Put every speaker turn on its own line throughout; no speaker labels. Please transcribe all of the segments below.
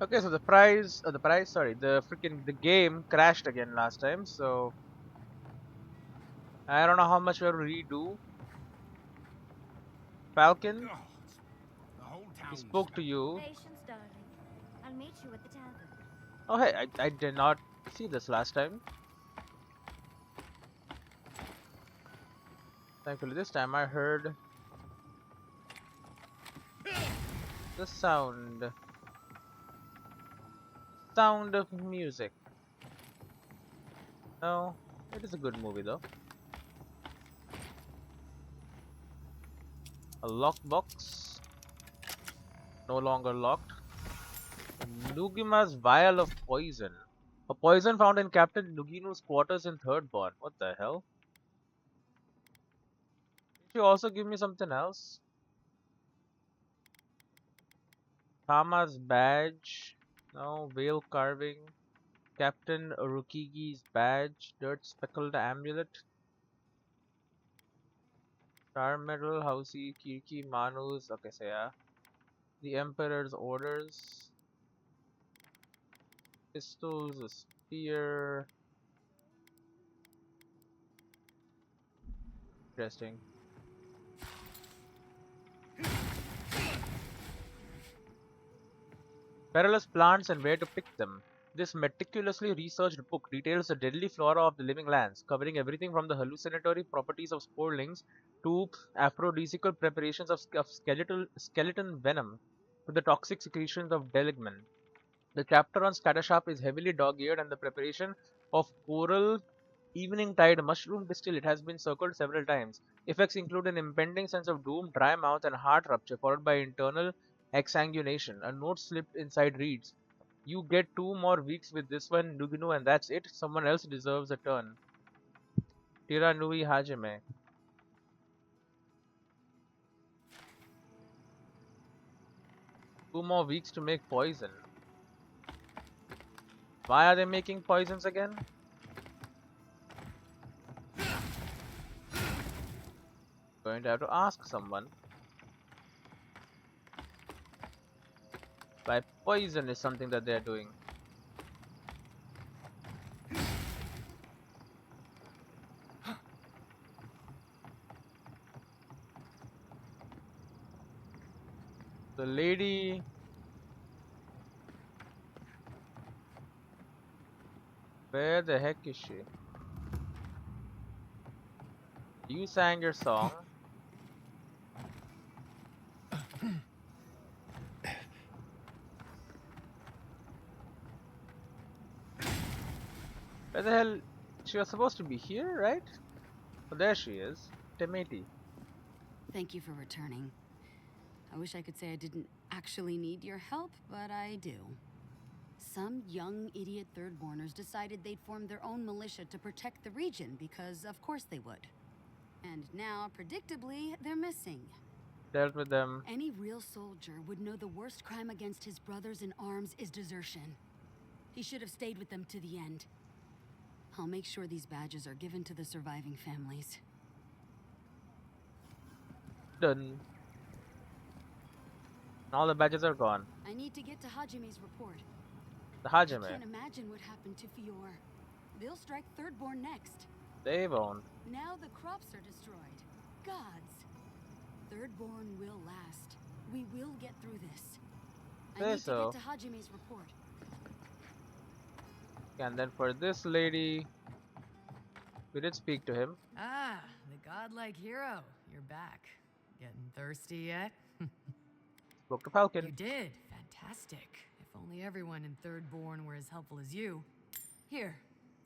Okay, so the freaking the game crashed again last time. So I don't know how much we have to redo. Falcon,
Oh, the whole
he
town's
spoke to you.
Patience, darling. I'll meet you at the tavern.
Oh hey, I did not see this last time. Thankfully, this time I heard the sound of music. No, it is a good movie though. A lockbox, no longer locked. Nugima's vial of poison. A poison found in Captain Nuginu's quarters in Third Born. What the hell? Did you also give me something else? Tama's badge. No, veil carving. Captain Rukigi's badge. Dirt speckled amulet. Star medal. Hausi, Kirki, Manu's. Okay, so yeah. The Emperor's orders. Pistols, a spear. Interesting. Perilous plants and where to pick them. This meticulously researched book details the deadly flora of the living lands, covering everything from the hallucinatory properties of sporelings to aphrodisiacal preparations of skeleton venom to the toxic secretions of deligman. The chapter on Scattersharp is heavily dog-eared, and the preparation of coral evening tide mushroom distillate has been circled several times. Effects include an impending sense of doom, dry mouth, and heart rupture, followed by internal exsanguination. A note slipped inside reads, "You get 2 more weeks with this one, Nuginu, and that's it. Someone else deserves a turn. Tira Nui Hajime." 2 more weeks to make poison. Why are they making poisons again? Going to have to ask someone. Why poison is something that they're doing. The lady. Where the heck is she? You sang your song. Where the hell? She was supposed to be here, right? Oh, there she is. Temeti.
Thank you for returning. I wish I could say I didn't actually need your help, but I do. Some young idiot thirdborners decided they'd form their own militia to protect the region because, of course, they would. And now, predictably, they're missing.
Dealt with them.
Any real soldier would know the worst crime against his brothers in arms is desertion. He should have stayed with them to the end. I'll make sure these badges are given to the surviving families.
Done. All the badges are gone.
I need to get to Hajime's report.
The
I
Hajime.
can't imagine what happened to Fior. They'll strike Thirdborn next.
They won't.
Now the crops are destroyed. Gods. Thirdborn will last. We will get through this. I
Say
need to
so.
get to Hajime's report.
And then for this lady, we did speak to him.
Ah, the godlike hero. You're back. Getting thirsty yet?
Spoke to
You
Falcon.
did. Fantastic. If only everyone in Third Born were as helpful as you. Here,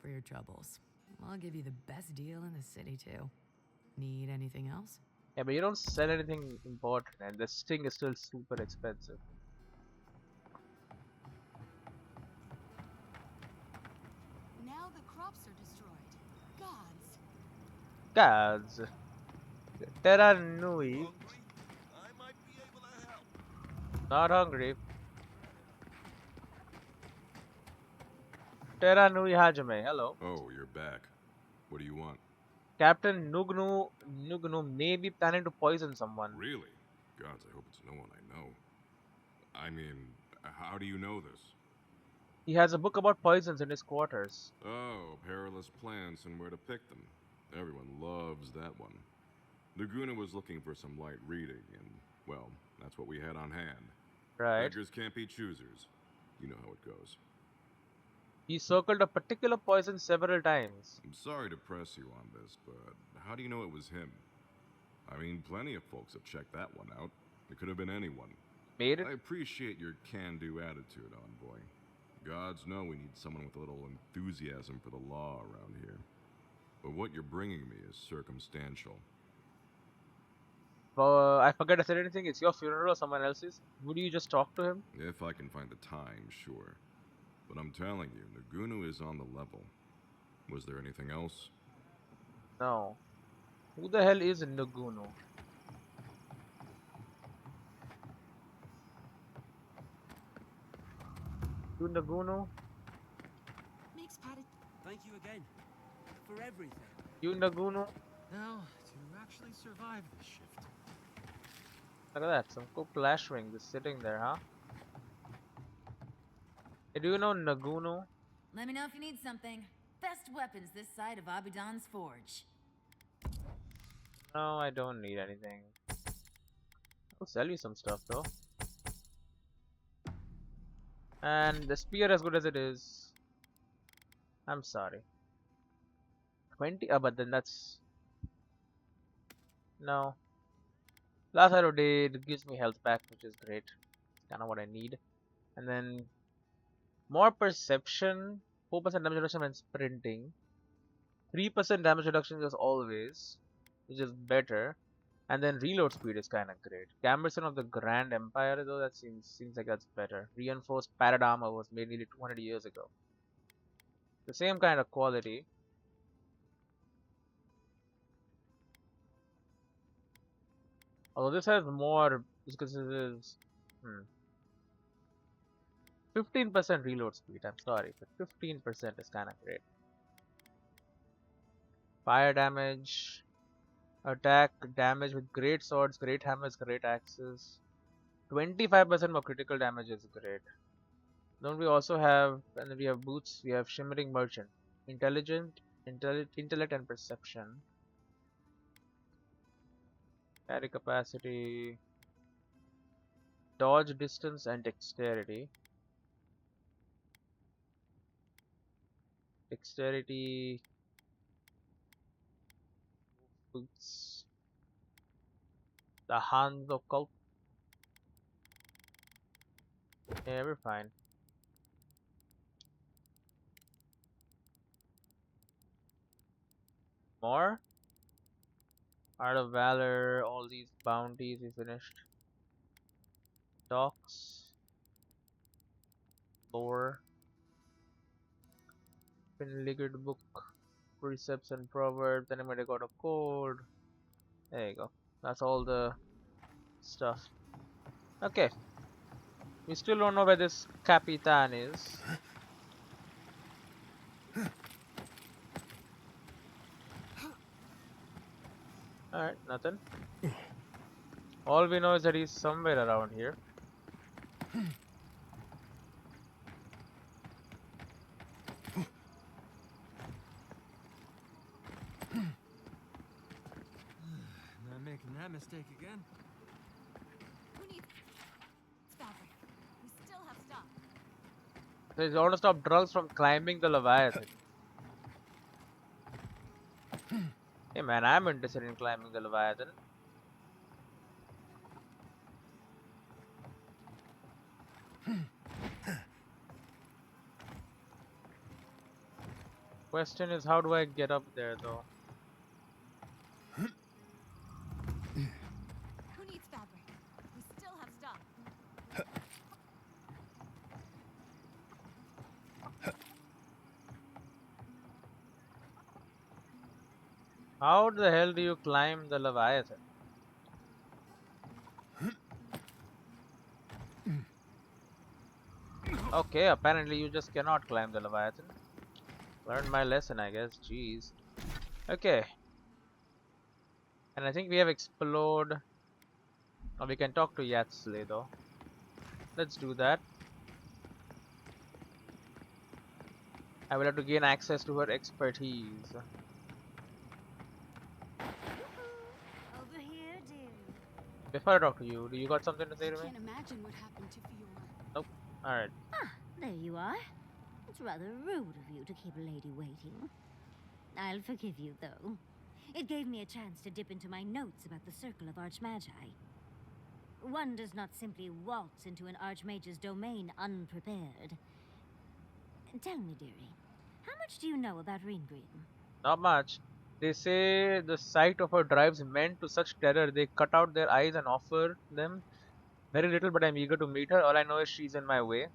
for your troubles. I'll give you the best deal in the city, too. Need anything else?
Yeah, but you don't sell anything important, and the sting is still super expensive.
Now the crops are destroyed. Gods.
Gods. Terra Nui.
hungry. I might be able to help.
Not hungry. Terra Nui Hajime. Hello.
Oh, you're back. What do you want?
Captain Nugnu may be planning to poison someone.
Really? Gods, I hope it's no one I know. I mean, How do you know this?
He has a book about poisons in his quarters.
Oh, perilous plants and where to pick them. Everyone loves that one. Laguna was looking for some light reading, and, well, that's what we had on hand.
Right.
Beggars can't be choosers. You know how it goes.
He circled a particular poison several times.
I'm sorry to press you on this, but how do you know it was him? I mean, plenty of folks have checked that one out. It could have been anyone.
Made it?
I appreciate your can-do attitude, Envoy. Gods know we need someone with a little enthusiasm for the law around here. But what you're bringing me is circumstantial.
I forget I said anything. It's your funeral or someone else's. Would you just talk to him?
If I can find the time, sure. But I'm telling you, Nagunu is on the level. Was there anything else?
No. Who the hell is Nagunu? You Nagunu?
Makes Patty. Thank you again for everything.
You Nagunu?
Now, to actually survive this shift.
Look at that, some cool flash ring just sitting there, huh? Hey, do you know Nagunu?
Let me know if you need something. Best weapons this side of Abaddon's Forge.
No, I don't need anything. I'll sell you some stuff though. And the spear, as good as it is, I'm sorry. 20? But then that's... No. Last Hero Day, it gives me health back, which is great. It's kind of what I need. And then more perception, 4% damage reduction when sprinting, 3% damage reduction as always, which is better. And then reload speed is kind of great. Gamberson of the Grand Empire, though, that seems like that's better. Reinforced parad armor was made nearly 200 years ago. The same kind of quality. Although this has more, because this is 15% reload speed. I'm sorry, but 15% is kind of great. Fire damage, attack damage with great swords, great hammers, great axes. 25% more critical damage is great. Then we also have, and then we have boots. We have shimmering merchant, intellect and perception. Carry capacity, dodge distance and dexterity. Dexterity, boots, the hands of cult. Yeah, we're fine. More? Art of Valor, all these bounties we finished. Docks. Lore. Finligard book. Precepts and proverbs. Then I might have got a code. There you go. That's all the stuff. Okay. We still don't know where this Capitan is. Alright, nothing. All we know is that he's somewhere around here.
Not making that mistake again.
Who needs fabric? We still have stuff.
So you want to stop drugs from climbing the Leviathan. Hey man, I'm interested in climbing the Leviathan. Question is, how do I get up there though?
Who needs fabric? We still have stuff.
How the hell do you climb the Leviathan? Okay, apparently you just cannot climb the Leviathan. Learned my lesson, I guess. Jeez. Okay. And I think we have explored. Or we can talk to Yatsley though. Let's do that. I will have to gain access to her expertise.
Over here, dear.
Before I talk to you, do you got something to say
I
to me?
can't imagine what happened to Fiora.
Nope. Alright.
There you are. It's rather rude of you to keep a lady waiting. I'll forgive you, though. It gave me a chance to dip into my notes about the Circle of Archmagi. One does not simply waltz into an Archmage's domain unprepared. Tell me, dearie, how much do you know about Ringrim?
Not much. They say the sight of her drives men to such terror they cut out their eyes and offer them. Very little, but I'm eager to meet her. All I know is she's in my way.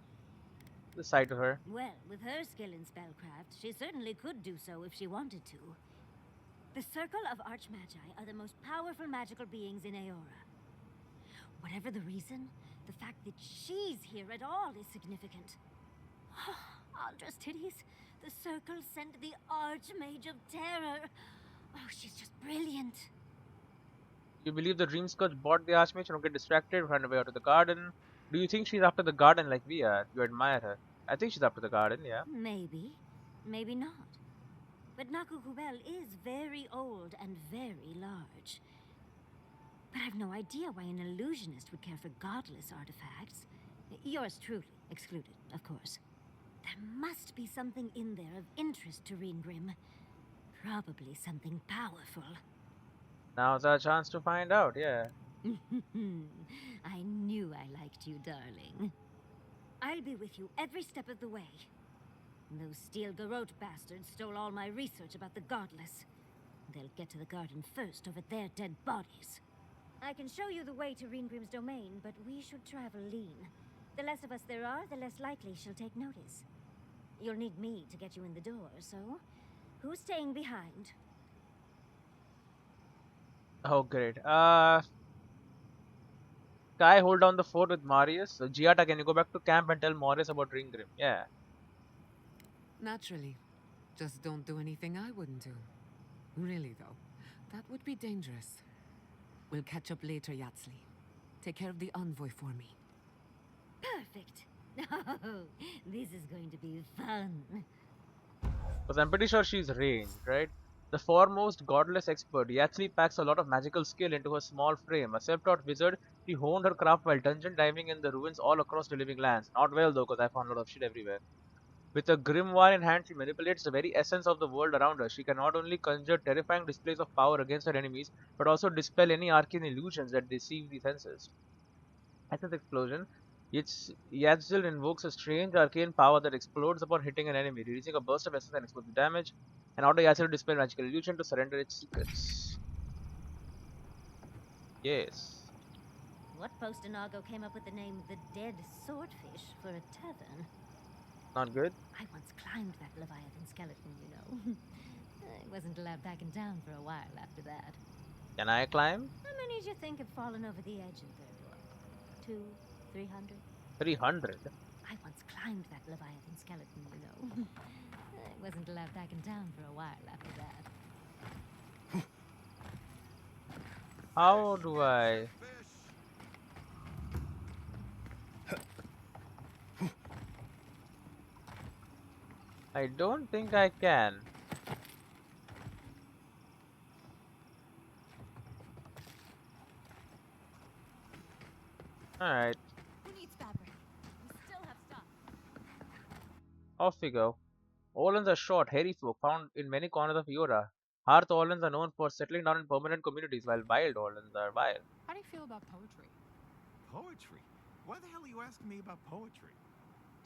The sight of her.
Well, with her skill in spellcraft, she certainly could do so if she wanted to. The Circle of Archmagi are the most powerful magical beings in Eora. Whatever the reason, the fact that she's here at all is significant. Aldra's titties, the Circle sent the Archmage of Terror. Oh, she's just brilliant.
You believe the Dreamscourge bought the Archmage? Don't get distracted, run away out of the garden. Do you think she's after the garden like we are? You admire her. I think she's after the garden, yeah.
Maybe, maybe not. But Nakukubel is very old and very large. But I've no idea why an illusionist would care for godless artifacts. Yours truly excluded, of course. There must be something in there of interest to Ringrim. Probably something powerful.
Now's our chance to find out, yeah.
I knew I liked you, darling. I'll be with you every step of the way. Those Steel Garrote bastards stole all my research about the Godless. They'll get to the garden first over their dead bodies. I can show you the way to Ringrim's domain, but we should travel lean. The less of us there are, the less likely she'll take notice. You'll need me to get you in the door, so who's staying behind?
Oh, great. Kai, hold down the fort with Marius. Giata, can you go back to camp and tell Marius about Ringgrim? Yeah.
Naturally. Just don't do anything I wouldn't do. Really, though, that would be dangerous. We'll catch up later, Yatsli. Take care of the envoy for me.
Perfect. Oh, this is going to be fun.
Because I'm pretty sure she's ranged, right? The foremost godless expert, Yatsli packs a lot of magical skill into her small frame. A self-taught wizard, she honed her craft while dungeon diving in the ruins all across the living lands. Not well though, because I found a lot of shit everywhere. With a grimoire in hand, she manipulates the very essence of the world around her. She can not only conjure terrifying displays of power against her enemies, but also dispel any arcane illusions that deceive the senses. Essence explosion. Yatzil invokes a strange arcane power that explodes upon hitting an enemy, releasing a burst of essence and explosive damage. And auto Yatzil dispel magical illusion to surrender its secrets. Yes.
What Postanago came up with the name the Dead Swordfish for a tavern?
Not good.
I once climbed that Leviathan skeleton, you know. I wasn't allowed back in town for a while after that.
Can I climb?
How many do you think have fallen over the edge in Third War? 200, 300?
300.
I once climbed that Leviathan skeleton, you know. I wasn't allowed back in town for a while after that.
How do I? I don't think I can. Alright,
Who needs fabric? We still have stuff.
off we go. Orlans are short, hairy folk found in many corners of Eora. Hearth Orlans are known for settling down in permanent communities, while wild Orlans are wild.
How do you feel about poetry?
Poetry? Why the hell are you asking me about poetry?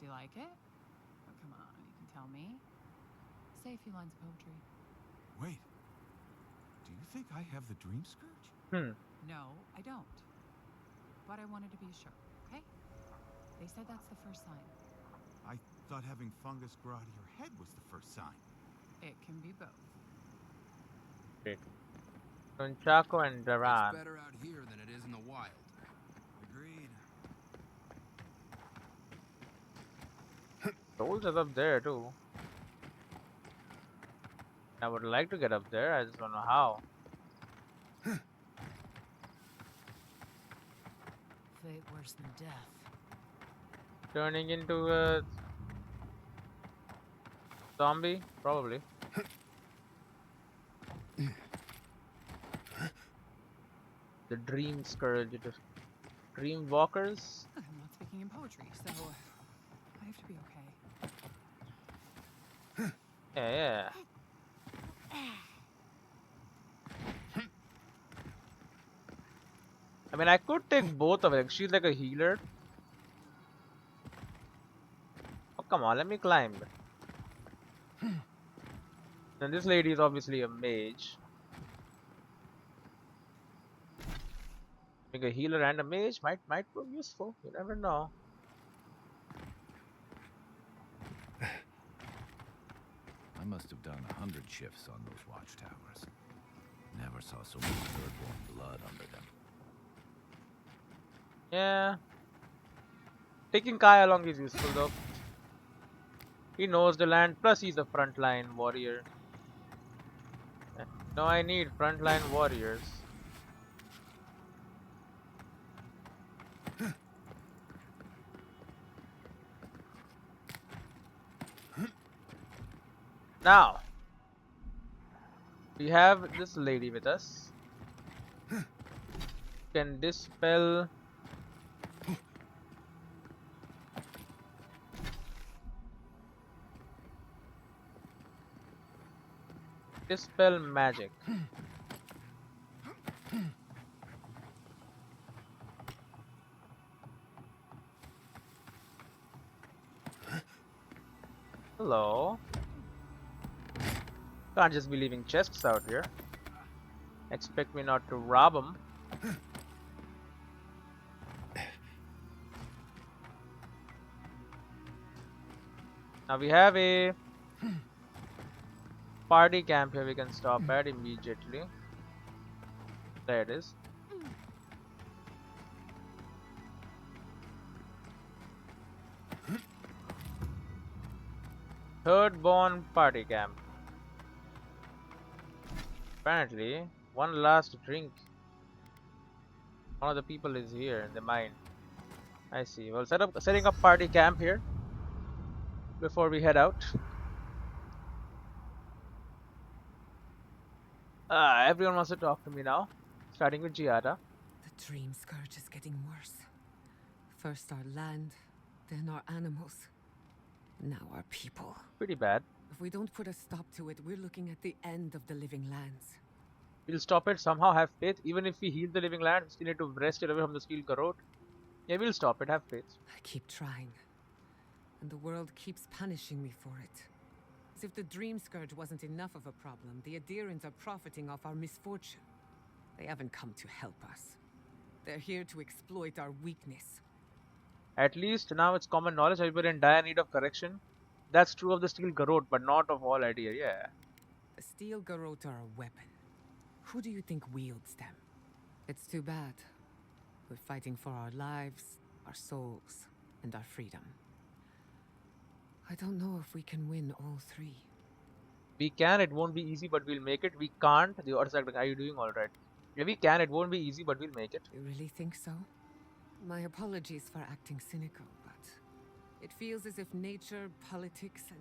Do you like it? Oh, come on, you can tell me. Say a few lines of poetry.
Wait. Do you think I have the Dream Scourge?
No, I don't. But I wanted to be sure, okay? They said that's the first sign.
I thought having fungus grow out of your head was the first sign.
It can be both.
Great. Nunchaku and
It's
Duran.
better out here than it is in the wild.
Agreed.
Souls is up there too. I would like to get up there, I just don't know how.
Fate worse than death.
Turning into a Zombie? Probably. The Dream Scourge. The Dream Walkers?
I'm not speaking in poetry, so I have to be okay.
Yeah. I mean, I could take both of them. She's like a healer. Oh, come on, let me climb. And this lady is obviously a mage. Being a healer and a mage might prove useful. You never know.
I must have done 100 shifts on those watchtowers. Never saw so much third-born blood under them.
Yeah. Taking Kai along is useful though. He knows the land, plus he's a frontline warrior. No, I need frontline warriors. Now, we have this lady with us. Can dispel magic. Hello. Can't just be leaving chests out here. Expect me not to rob them. Now we have a party camp here we can stop at immediately. There it is. Third born party camp. Apparently, one last drink. One of the people is here in the mine. I see. Well, setting up party camp here before we head out. Everyone wants to talk to me now. Starting with Giada.
The dream scourge is getting worse. First our land, then our animals. Now our people.
Pretty bad.
If we don't put a stop to it, we're looking at the end of the living lands.
We'll stop it, somehow have faith. Even if we heal the living land, we still need to wrest it away from the steel garrote. Yeah, we'll stop it, have faith.
I keep trying. And the world keeps punishing me for it. As if the dream scourge wasn't enough of a problem, the Aedyrians are profiting off our misfortune. They haven't come to help us. They're here to exploit our weakness.
At least now it's common knowledge that we're in dire need of correction. That's true of the steel garrote, but not of all Aedyr, yeah.
The steel garrote are a weapon. Who do you think wields them? It's too bad. We're fighting for our lives, our souls, and our freedom. I don't know if we can win all three.
We can, it won't be easy, but we'll make it. We can't. The other side, are you doing alright? Yeah, we can, it won't be easy, but we'll make it.
You really think so? My apologies for acting cynical, but it feels as if nature, politics, and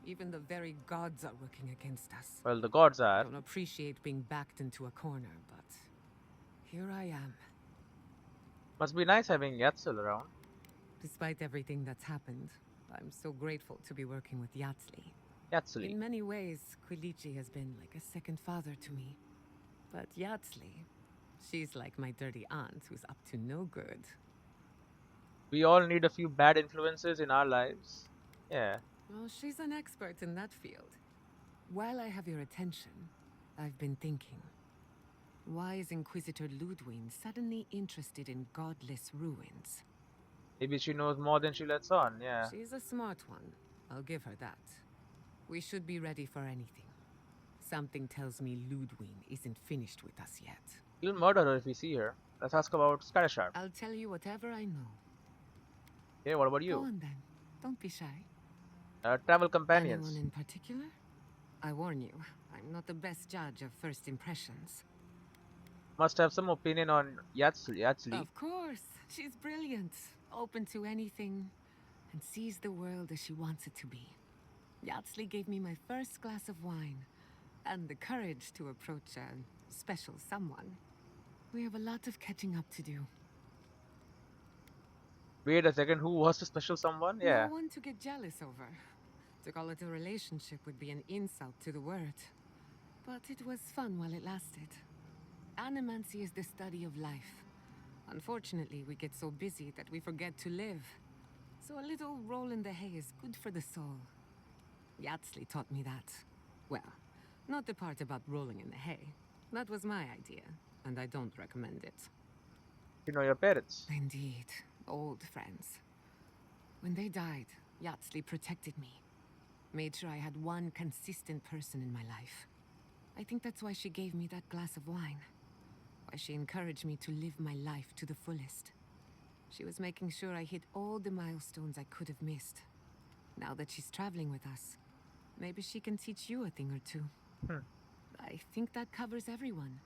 even the very gods are working against us.
Well, the gods are.
I don't appreciate being backed into a corner, but here I am.
Must be nice having Yatzel around.
Despite everything that's happened, I'm so grateful to be working with Yatzli.
Yatzli.
In many ways, Quilici has been like a second father to me. But Yatzli, she's like my dirty aunt who's up to no good.
We all need a few bad influences in our lives. Yeah.
Well, she's an expert in that field. While I have your attention, I've been thinking. Why is Inquisitor Ludwig suddenly interested in godless ruins?
Maybe she knows more than she lets on, yeah.
She's a smart one. I'll give her that. We should be ready for anything. Something tells me Ludwig isn't finished with us yet.
We'll murder her if we see her. Let's ask about Skadasharp.
I'll tell you whatever I know.
Okay, what about you?
Go on then. Don't be shy.
Travel companions.
Anyone in particular? I warn you, I'm not the best judge of first impressions.
Must have some opinion on Yatzli.
Of course. She's brilliant. Open to anything. And sees the world as she wants it to be. Yatsley gave me my first glass of wine, and the courage to approach a special someone. We have a lot of catching up to do.
Wait a second, who was the special someone?
No
Yeah.
one to get jealous over. To call it a relationship would be an insult to the word. But it was fun while it lasted. Animancy is the study of life. Unfortunately, we get so busy that we forget to live. So a little roll in the hay is good for the soul. Yatsley taught me that. Well, not the part about rolling in the hay. That was my idea, and I don't recommend it.
You know your parents.
Indeed, old friends. When they died, Yatsley protected me. Made sure I had one consistent person in my life. I think that's why she gave me that glass of wine. Why she encouraged me to live my life to the fullest. She was making sure I hit all the milestones I could have missed. Now that she's traveling with us, maybe she can teach you a thing or two. I think that covers everyone.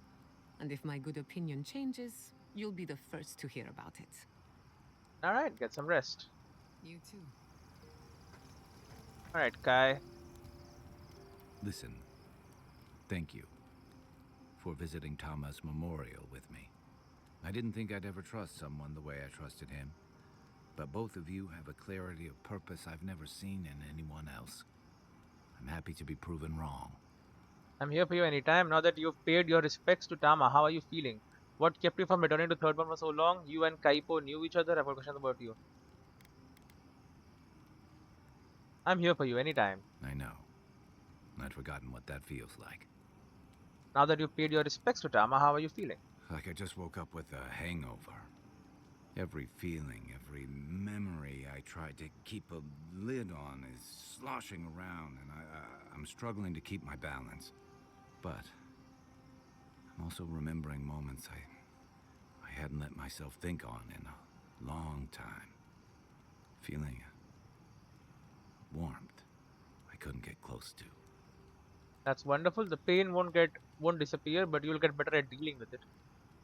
And if my good opinion changes, you'll be the first to hear about it.
Alright, get some rest.
You too.
Alright, Kai.
Listen, thank you for visiting Tama's memorial with me. I didn't think I'd ever trust someone the way I trusted him, but both of you have a clarity of purpose I've never seen in anyone else. I'm happy to be proven wrong.
I'm here for you anytime. Now that you've paid your respects to Tama, how are you feeling? What kept you from returning to Third One for so long? You and Kaipo knew each other? I've got questions about you. I'm here for you anytime.
I know. I'd forgotten what that feels like.
Now that you've paid your respects to Tama, how are you feeling?
Like I just woke up with a hangover. Every feeling, every memory I tried to keep a lid on is sloshing around, and I'm struggling to keep my balance. But I'm also remembering moments I hadn't let myself think on in a long time. Feeling warmth I couldn't get close to.
That's wonderful. The pain won't disappear, but you'll get better at dealing with it.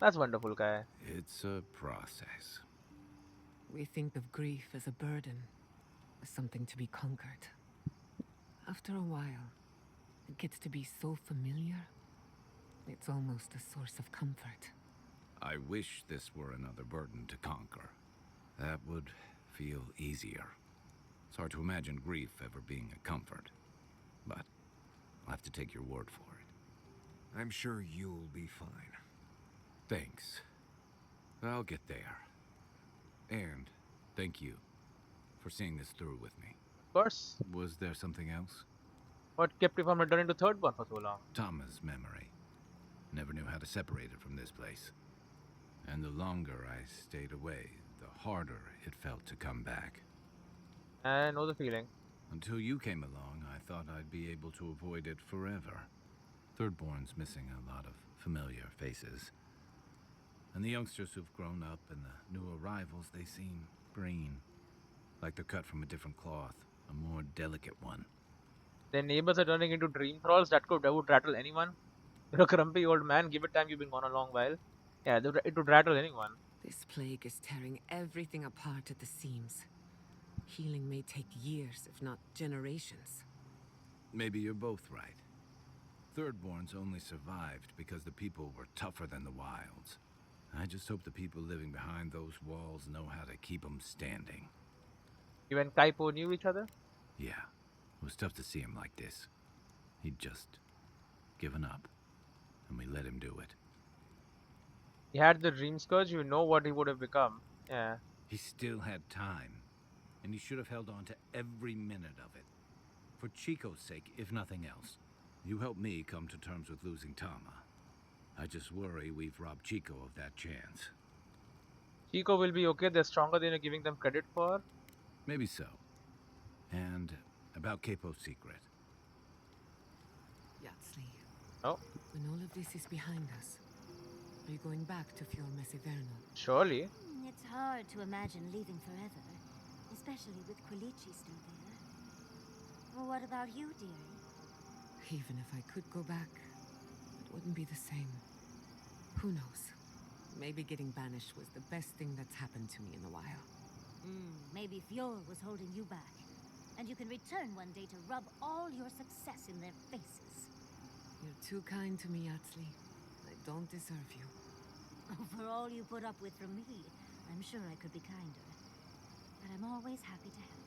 That's wonderful, Kai.
It's a process.
We think of grief as a burden, as something to be conquered. After a while, it gets to be so familiar, it's almost a source of comfort.
I wish this were another burden to conquer. That would feel easier. It's hard to imagine grief ever being a comfort, but I'll have to take your word for it.
I'm sure you'll be fine.
Thanks. I'll get there. And thank you for seeing this through with me.
Of course.
Was there something else?
What kept you from returning to Third One for so long?
Tama's memory. Never knew how to separate it from this place. And the longer I stayed away, the harder it felt to come back.
I know the feeling.
Until you came along, I thought I'd be able to avoid it forever. Thirdborn's missing a lot of familiar faces. And the youngsters who've grown up and the new arrivals, they seem green. Like they're cut from a different cloth, a more delicate one.
Their neighbors are turning into dream thralls that would rattle anyone. You're a grumpy old man, give it time, you've been gone a long while. Yeah, it would rattle anyone.
This plague is tearing everything apart at the seams. Healing may take years, if not generations.
Maybe you're both right. Thirdborns only survived because the people were tougher than the wilds. I just hope the people living behind those walls know how to keep them standing.
You and Kaipo knew each other?
Yeah, it was tough to see him like this. He'd just given up, and we let him do it.
He had the dream scourge, you know what he would have become. Yeah.
He still had time, and he should have held on to every minute of it. For Chico's sake, if nothing else. You helped me come to terms with losing Tama. I just worry we've robbed Chico of that chance.
Chico will be okay, they're stronger than you're giving them credit for.
Maybe so. And about Capo's secret.
Yatsley.
Oh.
When all of this is behind us, are you going back to Fior Mesivernal?
Surely.
It's hard to imagine leaving forever, especially with Quilici still there. Well, what about you, dearie?
Even if I could go back, it wouldn't be the same. Who knows? Maybe getting banished was the best thing that's happened to me in a while.
Maybe Fior was holding you back. and you can return one day to rub all your success in their faces.
You're too kind to me, Yatsli. I don't deserve you.
For all you put up with from me, I'm sure I could be kinder. But I'm always happy to help.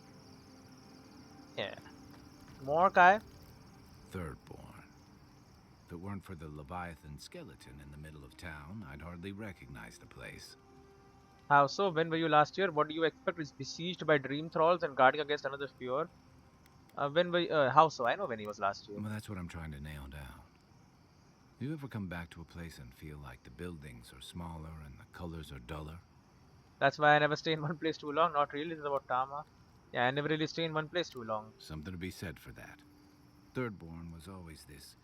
Yeah. More, Kai?
Thirdborn. If it weren't for the Leviathan skeleton in the middle of town, I'd hardly recognize the place.
How so? When were you last year? What do you expect? Is besieged by dream thralls and guarding against another fear? How so? I know when he was last year.
Well, that's what I'm trying to nail down. You ever come back to a place and feel like the buildings are smaller and the colors are duller?
That's why I never stay in one place too long. Not really. This is about Tama. Yeah, I never really stay in one place too long.
Something to be said for that. Thirdborn was always this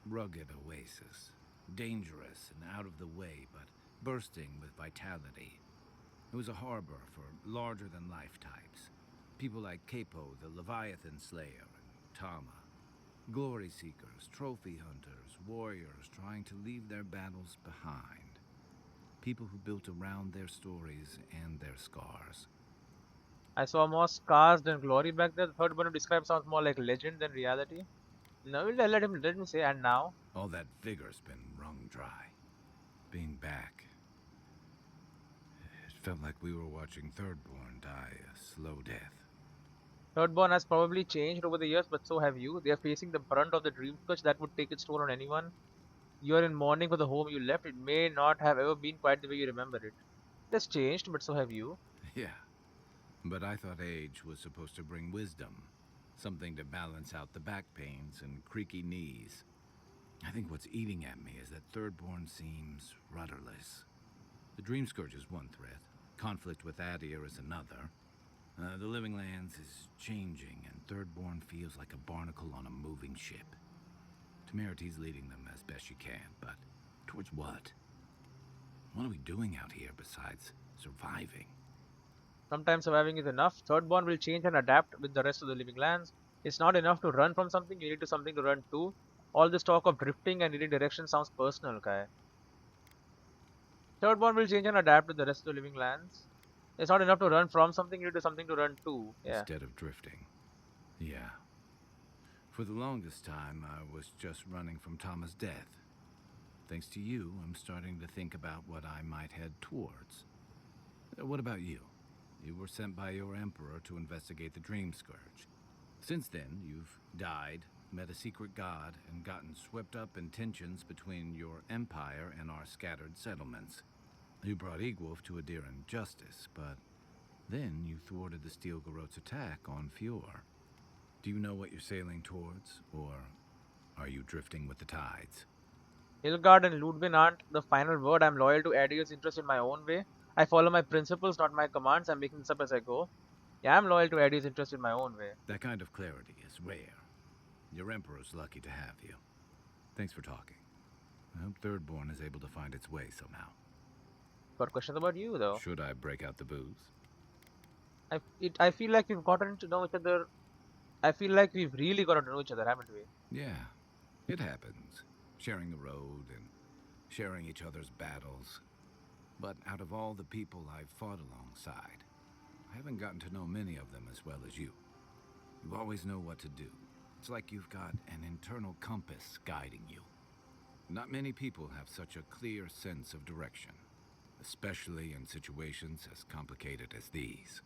rugged oasis. Dangerous and out of the way, but bursting with vitality. It was a harbor for larger-than-life types. People like Capo, the Leviathan Slayer, and Tama. Glory seekers, trophy hunters, warriors trying to leave their battles behind. People who built around their stories and their scars.
I saw more scars than glory back there. The third one to describe sounds more like legend than reality. No, let him say. And now,
All that vigor's been wrung dry. Being back, it felt like we were watching Thirdborn die a slow death.
Thirdborn has probably changed over the years, but so have you. They are facing the brunt of the dream scourge that would take its toll on anyone. You are in mourning for the home you left. It may not have ever been quite the way you remember it. It has changed, but so have you.
Yeah, but I thought age was supposed to bring wisdom. Something to balance out the back pains and creaky knees. I think what's eating at me is that Thirdborn seems rudderless. The Dream Scourge is one threat. Conflict with Aedyr is another. The Living Lands is changing, and Thirdborn feels like a barnacle on a moving ship. Temerity's leading them as best she can, but towards what? What are we doing out here besides surviving?
Sometimes surviving is enough. Thirdborn will change and adapt with the rest of the living lands. It's not enough to run from something, you need to something to run to. All this talk of drifting and needing direction sounds personal, Kai. Thirdborn will change and adapt with the rest of the living lands. It's not enough to run from something, you need to something to run to. Yeah.
Instead of drifting. Yeah. For the longest time, I was just running from Tama's death. Thanks to you, I'm starting to think about what I might head towards. What about you? You were sent by your Emperor to investigate the Dream Scourge. Since then, you've died, met a secret god, and gotten swept up in tensions between your empire and our scattered settlements. You brought Egwolf to Aedyr in justice, but then you thwarted the Steel Garot's attack on Fjord. Do you know what you're sailing towards, or are you drifting with the tides?
Hilgard and Ludwin aren't the final word. I'm loyal to Aedyr's interest in my own way. I follow my principles, not my commands. I'm making this up as I go. Yeah, I'm loyal to Aedyr's interest in my own way.
That kind of clarity is rare. Your Emperor's lucky to have you. Thanks for talking. I hope Thirdborn is able to find its way somehow.
Got questions about you, though.
Should I break out the booze?
I feel like we've gotten to know each other. I feel like we've really gotten to know each other, haven't we?
Yeah, it happens. Sharing the road and sharing each other's battles. But out of all the people I've fought alongside, I haven't gotten to know many of them as well as you. You always know what to do. It's like you've got an internal compass guiding you. Not many people have such a clear sense of direction, especially in situations as complicated as these.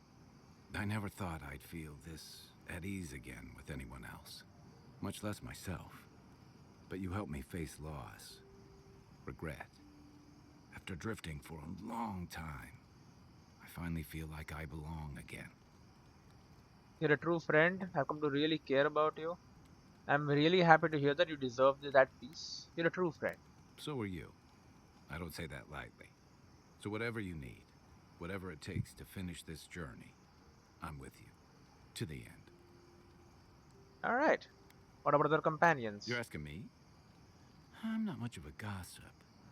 I never thought I'd feel this at ease again with anyone else, much less myself. But you helped me face loss, regret. After drifting for a long time, I finally feel like I belong again.
You're a true friend. I've come to really care about you. I'm really happy to hear that you deserve that peace. You're a true friend.
So are you. I don't say that lightly. So whatever you need, whatever it takes to finish this journey, I'm with you. To the end.
Alright. What about other companions?
You're asking me? I'm not much of a gossip.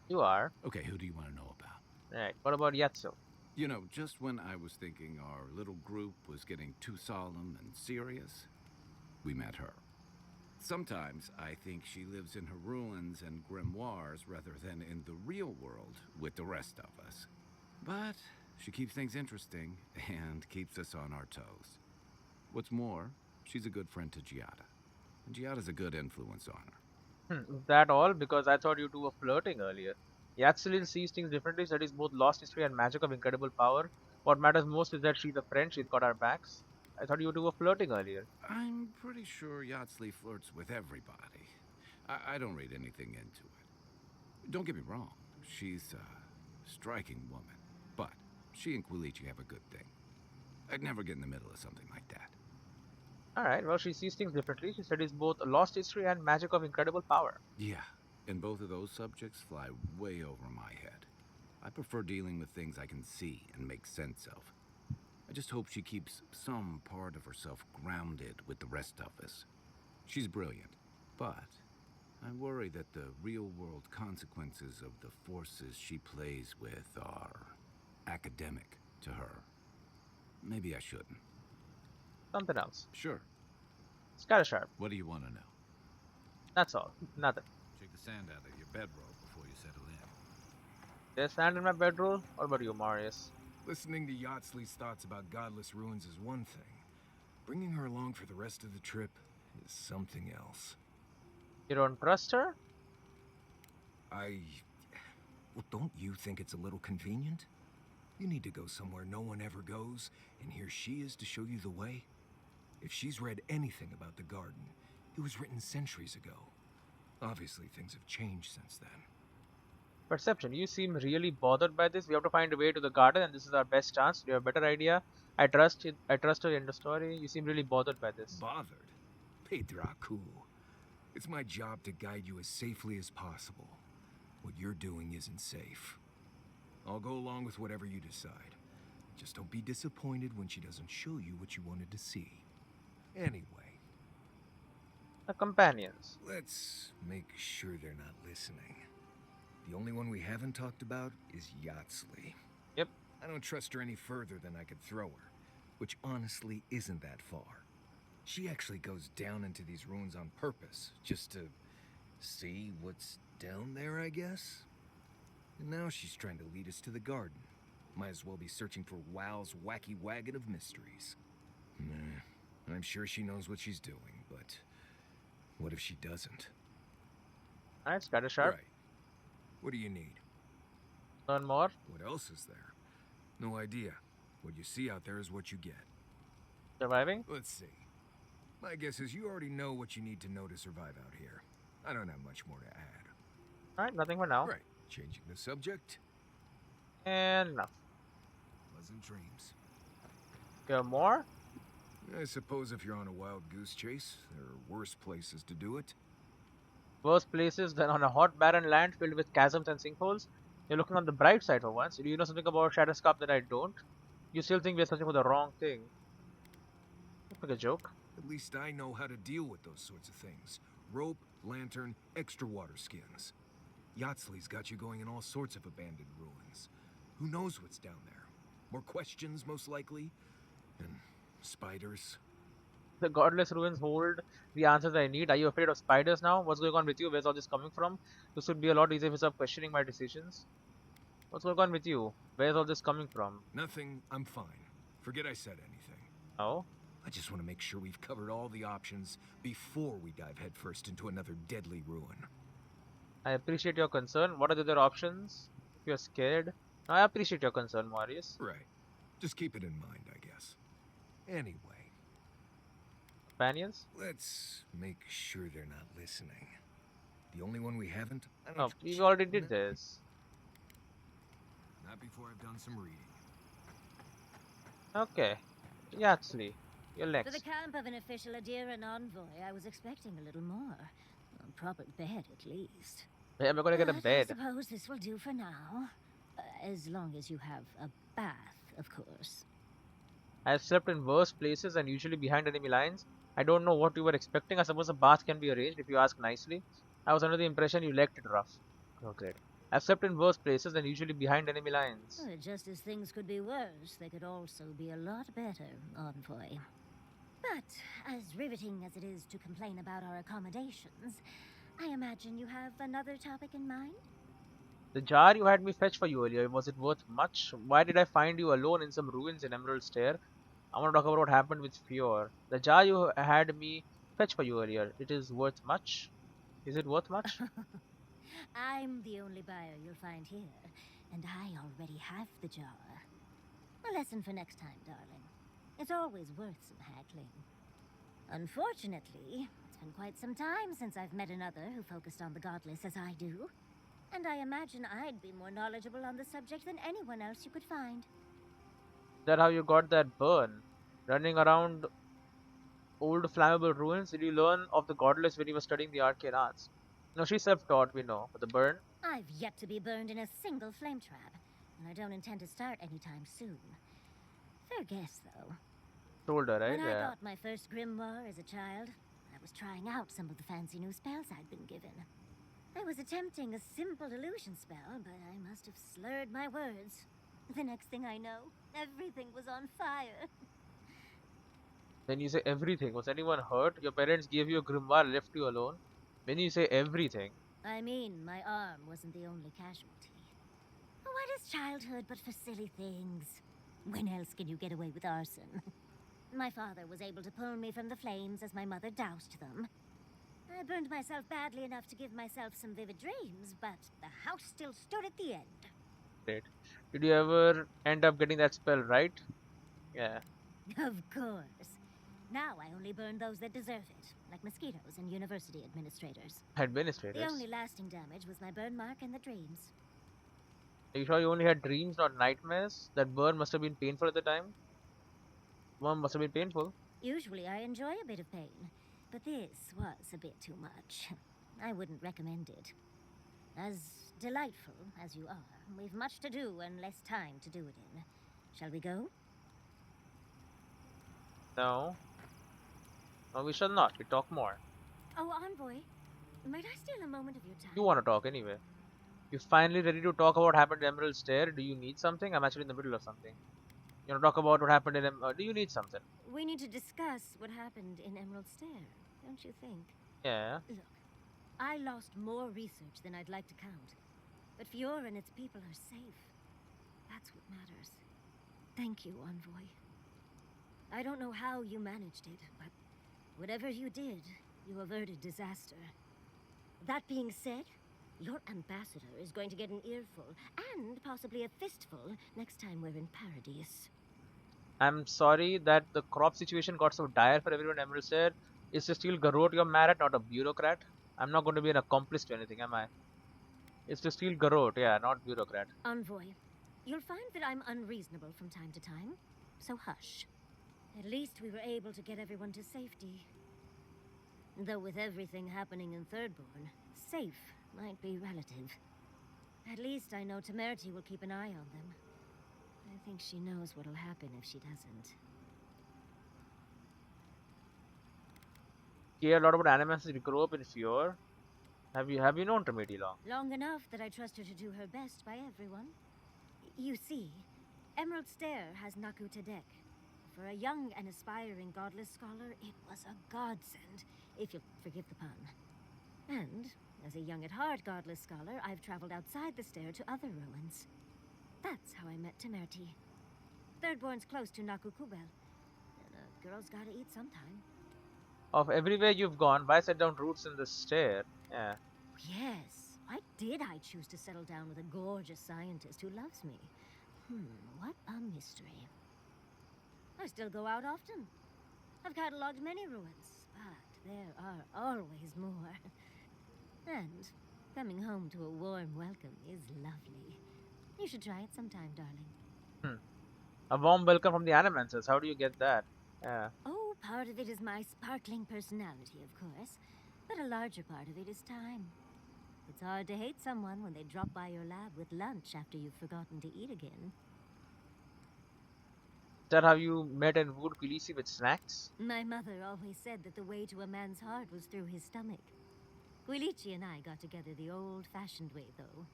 You are.
Okay, who do you want to know about?
Right. What about Yatsu?
You know, just when I was thinking our little group was getting too solemn and serious, we met her. Sometimes I think she lives in her ruins and grimoires rather than in the real world with the rest of us. But she keeps things interesting and keeps us on our toes. What's more, she's a good friend to Giada. And Giada's a good influence on her.
Is that all? Because I thought you two were flirting earlier. Yatslin sees things differently, studies both lost history and magic of incredible power. What matters most is that she's a friend, she's got our backs. I thought you two were flirting earlier.
I'm pretty sure Yatsley flirts with everybody. I don't read anything into it. Don't get me wrong, she's a striking woman. But she and Quilici have a good thing. I'd never get in the middle of something like that.
Alright, well, she sees things differently. She studies both lost history and magic of incredible power.
Yeah, and both of those subjects fly way over my head. I prefer dealing with things I can see and make sense of. I just hope she keeps some part of herself grounded with the rest of us. She's brilliant, but I worry that the real-world consequences of the forces she plays with are academic to her. Maybe I shouldn't.
Something else.
Sure.
Scarab.
What do you want to know?
That's all. Nothing.
Shake the sand out of your bedroll before you settle in.
There's sand in my bedroll? What about you, Marius?
Listening to Yatsley's thoughts about godless ruins is one thing. Bringing her along for the rest of the trip is something else.
You don't trust her?
Well, don't you think it's a little convenient? You need to go somewhere no one ever goes, and here she is to show you the way? If she's read anything about the garden, it was written centuries ago. Obviously, things have changed since then.
Perception, you seem really bothered by this. We have to find a way to the garden, and this is our best chance. Do you have a better idea? I trust it. I trust her in the story. You seem really bothered by this.
Bothered? Pedraku. It's my job to guide you as safely as possible. What you're doing isn't safe. I'll go along with whatever you decide. Just don't be disappointed when she doesn't show you what you wanted to see. Anyway.
The companions.
Let's make sure they're not listening. The only one we haven't talked about is Yatsley.
Yep.
I don't trust her any further than I could throw her, which honestly isn't that far. She actually goes down into these ruins on purpose, just to see what's down there, I guess? And now she's trying to lead us to the garden. Might as well be searching for WoW's wacky wagon of mysteries. Nah, I'm sure she knows what she's doing, but what if she doesn't?
Alright, Scatter Sharp.
Right. What do you need?
Learn more.
What else is there? No idea. What you see out there is what you get.
Surviving.
Let's see. My guess is you already know what you need to know to survive out here. I don't have much more to add.
Alright, nothing for now.
Right. Changing the subject.
And enough.
Pleasant dreams.
Go more.
I suppose if you're on a wild goose chase, there are worse places to do it.
Worse places than on a hot barren land filled with chasms and sinkholes. You're looking on the bright side for once. Do you know something about Shadowscarp that I don't? You still think we're searching for the wrong thing. Looks like a joke.
At least I know how to deal with those sorts of things. Rope, lantern, extra water skins. Yatsley's got you going in all sorts of abandoned ruins. Who knows what's down there? More questions, most likely. And spiders.
The godless ruins hold the answers I need. Are you afraid of spiders now? What's going on with you? Where's all this coming from? This would be a lot easier if you stop questioning my decisions. What's going on with you? Where's all this coming from?
Nothing. I'm fine. Forget I said anything.
Oh?
I just want to make sure we've covered all the options before we dive headfirst into another deadly ruin.
I appreciate your concern. What are the other options? If you're scared. I appreciate your concern, Marius.
Right. Just keep it in mind, I guess. Anyway.
Companions?
Let's make sure they're not listening. The only one we haven't...
Oh, we already did this.
Not before I've done some reading.
Okay. Yatsley, you're
For
next.
the camp of an official Aedyr and envoy, I was expecting a little more. A proper bed, at least.
Yeah, we're gonna get a
But
bed.
I suppose this will do for now. As long as you have a bath, of course.
I've slept in worse places and usually behind enemy lines. I don't know what you were expecting. I suppose a bath can be arranged if you ask nicely. I was under the impression you liked it rough. Oh, great. I've slept in worse places and usually behind enemy lines.
Well, just as things could be worse, they could also be a lot better, envoy. But, as riveting as it is to complain about our accommodations, I imagine you have another topic in mind?
The jar you had me fetch for you earlier, was it worth much? Why did I find you alone in some ruins in Emerald Stair? I want to talk about what happened with Fior. The jar you had me fetch for you earlier. It is worth much? Is it worth much?
I'm the only buyer you'll find here, and I already have the jar. A lesson for next time, darling. It's always worth some haggling. Unfortunately, it's been quite some time since I've met another who focused on the godless as I do. And I imagine I'd be more knowledgeable on the subject than anyone else you could find.
Is that how you got that burn? Running around old flammable ruins? Did you learn of the godless when you were studying the arcane arts? No, she's self-taught, we know. But the burn?
I've yet to be burned in a single flame trap, and I don't intend to start anytime soon. Fair guess, though.
Told her, right?
When I
Yeah.
got my first grimoire as a child, I was trying out some of the fancy new spells I'd been given. I was attempting a simple illusion spell, but I must have slurred my words. The next thing I know, everything was on fire.
Then you say everything. Was anyone hurt? Your parents gave you a grimoire, left you alone? When you say everything,
I mean, my arm wasn't the only casualty. What is childhood but for silly things? When else can you get away with arson? My father was able to pull me from the flames as my mother doused them. I burned myself badly enough to give myself some vivid dreams, but the house still stood at the end.
great. Did you ever end up getting that spell right? Yeah.
Of course. Now I only burn those that deserve it, like mosquitoes and university administrators.
Administrators.
The only lasting damage was my burn mark and the dreams.
Are you sure you only had dreams, not nightmares? That burn must have been painful at the time. One must have been painful.
Usually I enjoy a bit of pain, but this was a bit too much. I wouldn't recommend it. As delightful as you are, we've much to do and less time to do it in. Shall we go?
No. No, we shall not. We talk more.
Oh, Envoy, might I steal a moment of your time?
You want to talk anyway. You finally ready to talk about what happened in Emerald Stair? Do you need something? I'm actually in the middle of something. You want to talk about what happened in do you need something?
We need to discuss what happened in Emerald Stair, don't you think?
Yeah.
Look, I lost more research than I'd like to count. But Fiora and its people are safe. That's what matters. Thank you, Envoy. I don't know how you managed it, but whatever you did, you averted disaster. That being said, your ambassador is going to get an earful, and possibly a fistful, next time we're in Paradise.
I'm sorry that the crop situation got so dire for everyone in Emerald Stair. It's just still Garrot you're mad at, not a bureaucrat. I'm not going to be an accomplice to anything, am I? It's to steal Garrot, yeah, not bureaucrat.
Envoy, you'll find that I'm unreasonable from time to time, so hush. At least we were able to get everyone to safety. Though with everything happening in Thirdborn, safe might be relative. At least I know Temerity will keep an eye on them. I think she knows what'll happen if she doesn't.
You hear a lot about animals you grew up in Fior. Have you known Tremiti long?
Long enough that I trust her to do her best by everyone. You see, Emerald Stair has Naku Tedek. For a young and aspiring godless scholar, it was a godsend, if you'll forgive the pun. And, as a young at heart godless scholar, I've traveled outside the stair to other ruins. That's how I met Temerity. Thirdborn's close to Naku Kubel, and a girl's gotta eat sometime.
Of everywhere you've gone, why set down roots in the stair? Yeah.
Yes, why did I choose to settle down with a gorgeous scientist who loves me? What a mystery. I still go out often. I've catalogued many ruins, but there are always more. And coming home to a warm welcome is lovely. You should try it sometime, darling.
A warm welcome from the Animancers. How do you get that? Yeah.
Oh, part of it is my sparkling personality, of course. But a larger part of it is time. It's hard to hate someone when they drop by your lab with lunch after you've forgotten to eat again.
Is that how you met and wooed Khaleesi with snacks?
My mother always said that the way to a man's heart was through his stomach. Quilici and I got together the old-fashioned way, though.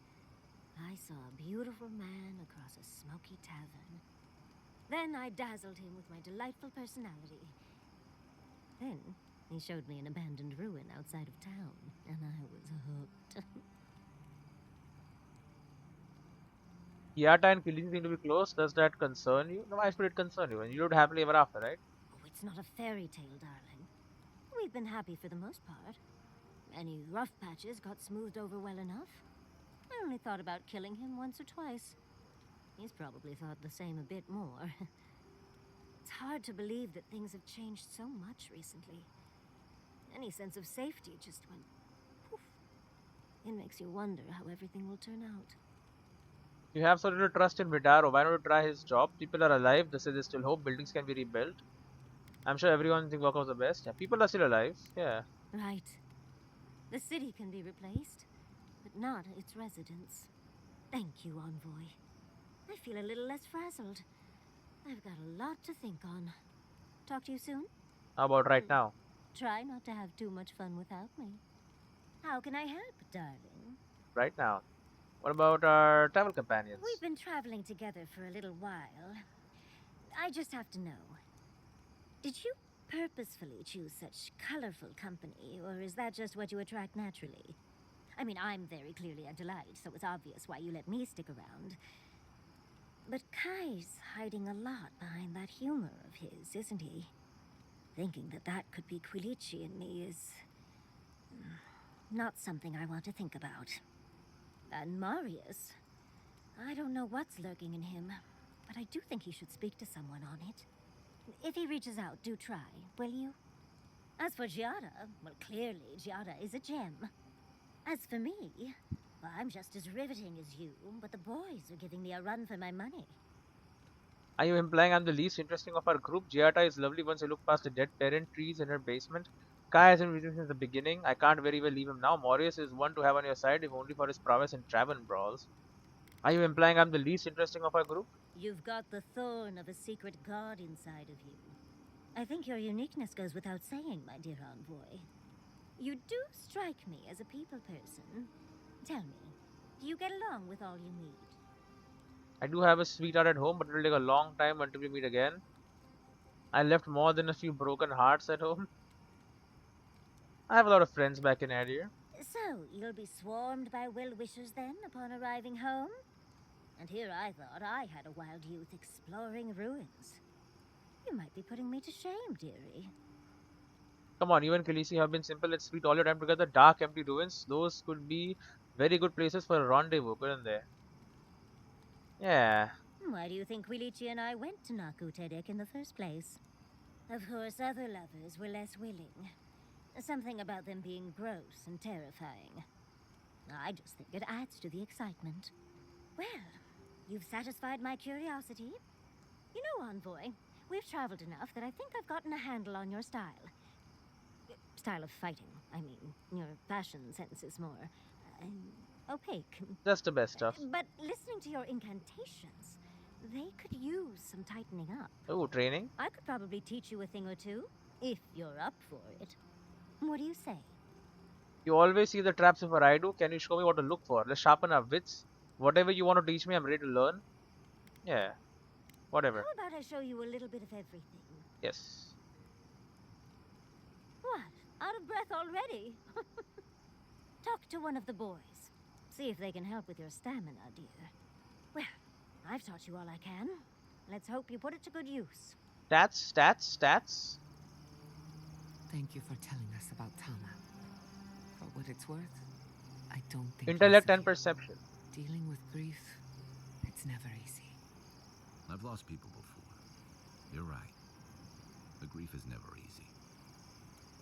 I saw a beautiful man across a smoky tavern. Then I dazzled him with my delightful personality. Then he showed me an abandoned ruin outside of town, and I was hooked.
Yata and Killing seem to be close. Does that concern you? No, why should it concern you? And you lived happily ever after, right?
Oh, it's not a fairy tale, darling. We've been happy for the most part. Any rough patches got smoothed over well enough. I only thought about killing him once or twice. He's probably thought the same a bit more. It's hard to believe that things have changed so much recently. Any sense of safety just went poof. It makes you wonder how everything will turn out.
You have so little trust in Vidaro. Why not you try his job? People are alive. They say there's still hope. Buildings can be rebuilt. I'm sure everyone thinks work was the best. Yeah, people are still alive. Yeah.
Right. The city can be replaced, but not its residents. Thank you, Envoy. I feel a little less frazzled. I've got a lot to think on. Talk to you soon?
How about right now?
Try not to have too much fun without me. How can I help, darling?
Right now. What about our travel companions?
We've been traveling together for a little while. I just have to know. Did you purposefully choose such colorful company, or is that just what you attract naturally? I mean, I'm very clearly a delight, so it's obvious why you let me stick around. But Kai's hiding a lot behind that humor of his, isn't he? Thinking that could be Quilici in me is not something I want to think about. And Marius, I don't know what's lurking in him, but I do think he should speak to someone on it. If he reaches out, do try, will you? As for Giada, well, clearly Giada is a gem. As for me, well, I'm just as riveting as you, but the boys are giving me a run for my money.
Are you implying I'm the least interesting of our group? Giata is lovely once you look past the dead parent trees in her basement. Kai hasn't been since the beginning. I can't very well leave him now. Marius is one to have on your side, if only for his prowess in tavern brawls. Are you implying I'm the least interesting of our group?
You've got the thorn of a secret god inside of you. I think your uniqueness goes without saying, my dear envoy. You do strike me as a people person. Tell me, do you get along with all you meet?
I do have a sweetheart at home, but it will take a long time until we meet again. I left more than a few broken hearts at home. I have a lot of friends back in Aedyr.
So, you'll be swarmed by well-wishers then, upon arriving home? And here I thought I had a wild youth exploring ruins. You might be putting me to shame, dearie.
Come on, you and Khaleesi have been simple and sweet all your time together. Dark, empty ruins. Those could be very good places for a rendezvous, couldn't they? Yeah.
Why do you think Quilici and I went to Naku Tedek in the first place? Of course, other lovers were less willing. Something about them being gross and terrifying. I just think it adds to the excitement. Well, you've satisfied my curiosity. You know, Envoy, we've traveled enough that I think I've gotten a handle on your style. Style of fighting, I mean. Your fashion sense is more opaque.
Just the best stuff.
But listening to your incantations, they could use some tightening up.
Oh, training?
I could probably teach you a thing or two, if you're up for it. What do you say?
You always see the traps before I do. Can you show me what to look for? Let's sharpen our wits. Whatever you want to teach me, I'm ready to learn. Yeah. Whatever.
How about I show you a little bit of everything?
Yes.
What? Out of breath already? Talk to one of the boys. See if they can help with your stamina, dear. Well, I've taught you all I can. Let's hope you put it to good use.
Stats.
Thank you for telling us about Tama. For what it's worth, I don't think
Intellect
he's
and perception.
dealing with grief, it's never easy.
I've lost people before. You're right. The grief is never easy.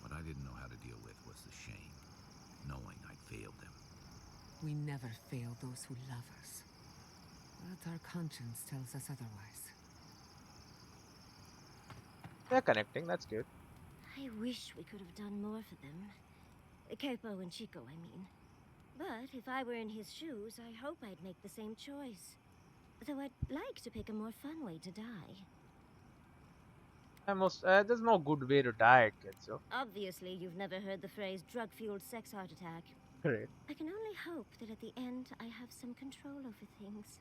What I didn't know how to deal with was the shame, knowing I'd failed them.
We never fail those who love us. But our conscience tells us otherwise.
They're connecting, that's good.
I wish we could have done more for them. Capo and Chico, I mean. But if I were in his shoes, I hope I'd make the same choice. Though I'd like to pick a more fun way to die.
There's no good way to die, kid, so.
Obviously, you've never heard the phrase drug-fueled sex heart attack.
Great.
I can only hope that at the end I have some control over things.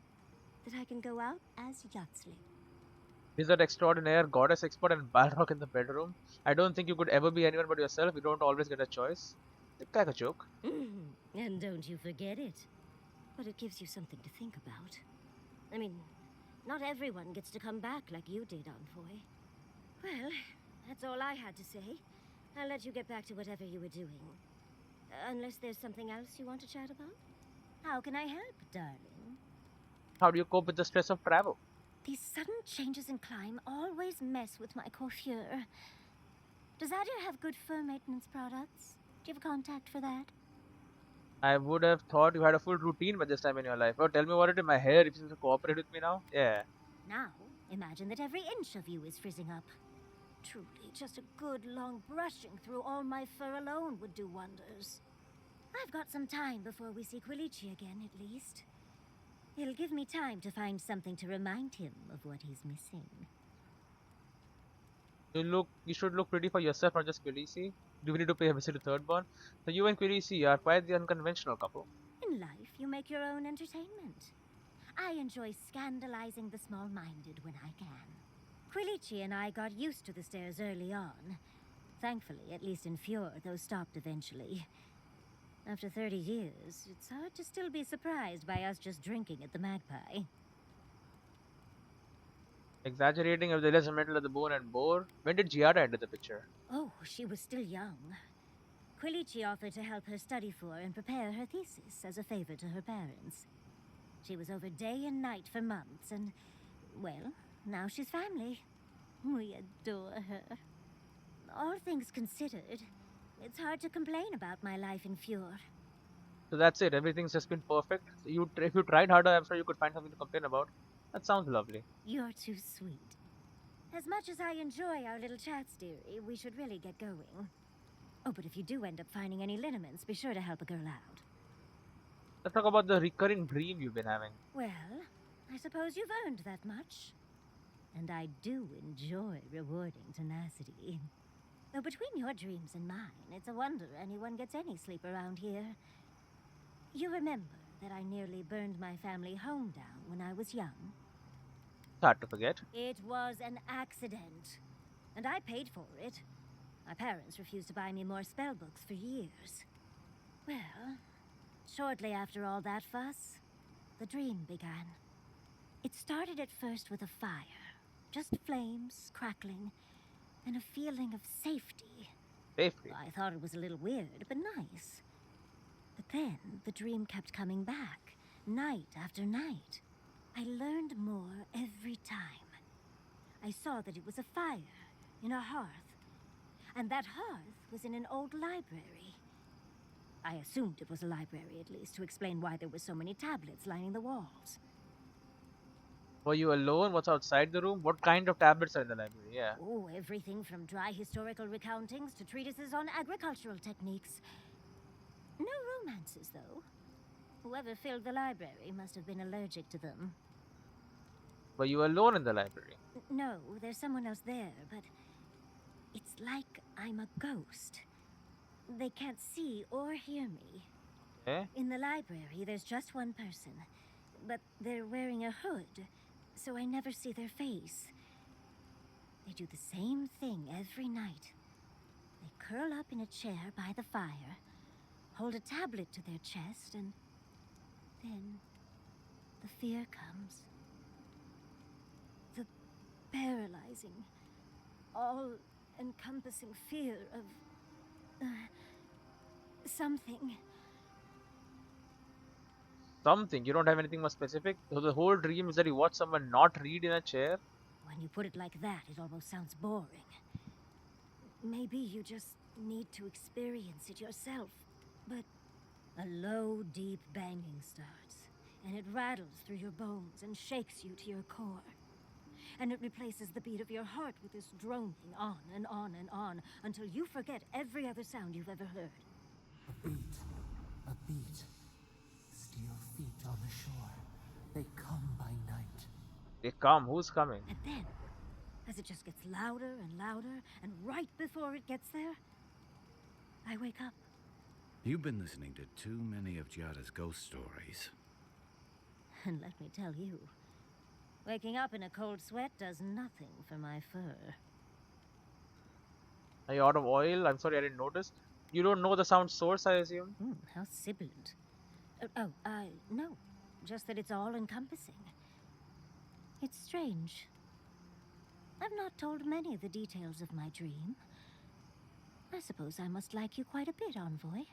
That I can go out as Yatsley.
Wizard extraordinaire, goddess expert, and Balrog in the bedroom. I don't think you could ever be anyone but yourself. You don't always get a choice. It's like a joke.
And don't you forget it. But it gives you something to think about. I mean, not everyone gets to come back like you did, Envoy. Well, that's all I had to say. I'll let you get back to whatever you were doing. Unless there's something else you want to chat about? How can I help, darling?
How do you cope with the stress of travel?
These sudden changes in climate always mess with my coiffure. Does Aedyr have good fur maintenance products? Do you have a contact for that?
I would have thought you had a full routine by this time in your life. Oh, tell me what it is in my hair if you cooperate with me now. Yeah.
Now, imagine that every inch of you is frizzing up. Truly, just a good long brushing through all my fur alone would do wonders. I've got some time before we see Quilici again, at least. It'll give me time to find something to remind him of what he's missing.
You should look pretty for yourself, not just Quilici. Do we need to pay a visit to Thirdborn? So you and Quilici are quite the unconventional couple.
In life, you make your own entertainment. I enjoy scandalizing the small-minded when I can. Quilici and I got used to the stairs early on. Thankfully, at least in Fjord, those stopped eventually. After 30 years, it's hard to still be surprised by us just drinking at the Magpie.
Exaggerating of the less metal of the bone and bore. When did Giada enter the picture?
Oh, she was still young. Quilici offered to help her study for and prepare her thesis as a favor to her parents. She was over day and night for months, and, well, now she's family. We adore her. All things considered, it's hard to complain about my life in Fjord.
So that's it. Everything's just been perfect. So if you tried harder, I'm sure you could find something to complain about. That sounds lovely.
You're too sweet. As much as I enjoy our little chats, dearie, we should really get going. Oh, but if you do end up finding any liniments, be sure to help a girl out.
Let's talk about the recurring dream you've been having.
Well, I suppose you've earned that much. And I do enjoy rewarding tenacity. Though between your dreams and mine, it's a wonder anyone gets any sleep around here. You remember that I nearly burned my family home down when I was young?
It's hard to forget.
It was an accident. And I paid for it. My parents refused to buy me more spell books for years. Well, shortly after all that fuss, the dream began. It started at first with a fire. Just flames, crackling, and a feeling of safety.
Safety?
I thought it was a little weird, but nice. But then the dream kept coming back, night after night. I learned more every time. I saw that it was a fire in a hearth. And that hearth was in an old library. I assumed it was a library, at least, to explain why there were so many tablets lining the walls.
Were you alone? What's outside the room? What kind of tablets are in the library? Yeah.
Oh, everything from dry historical recountings to treatises on agricultural techniques. No romances, though. Whoever filled the library must have been allergic to them.
Were you alone in the library?
No, there's someone else there, but it's like I'm a ghost. They can't see or hear me.
Eh?
In the library, there's just one person, but they're wearing a hood, so I never see their face. They do the same thing every night. They curl up in a chair by the fire, hold a tablet to their chest, and then the fear comes. The paralyzing, all-encompassing fear of something.
Something. You don't have anything more specific? So the whole dream is that you watch someone not read in a chair?
When you put it like that, it almost sounds boring. Maybe you just need to experience it yourself. But a low, deep banging starts, and it rattles through your bones and shakes you to your core. And it replaces the beat of your heart with this droning on and on and on until you forget every other sound you've ever heard.
A beat. Steel feet on the shore. They come by night.
They come. Who's coming?
And then, as it just gets louder and louder, and right before it gets there, I wake up.
You've been listening to too many of Giada's ghost stories.
And let me tell you, waking up in a cold sweat does nothing for my fur.
Are you out of oil? I'm sorry, I didn't notice. You don't know the sound source, I assume?
How sibilant. No, just that it's all-encompassing. It's strange. I've not told many of the details of my dream. I suppose I must like you quite a bit, Envoy.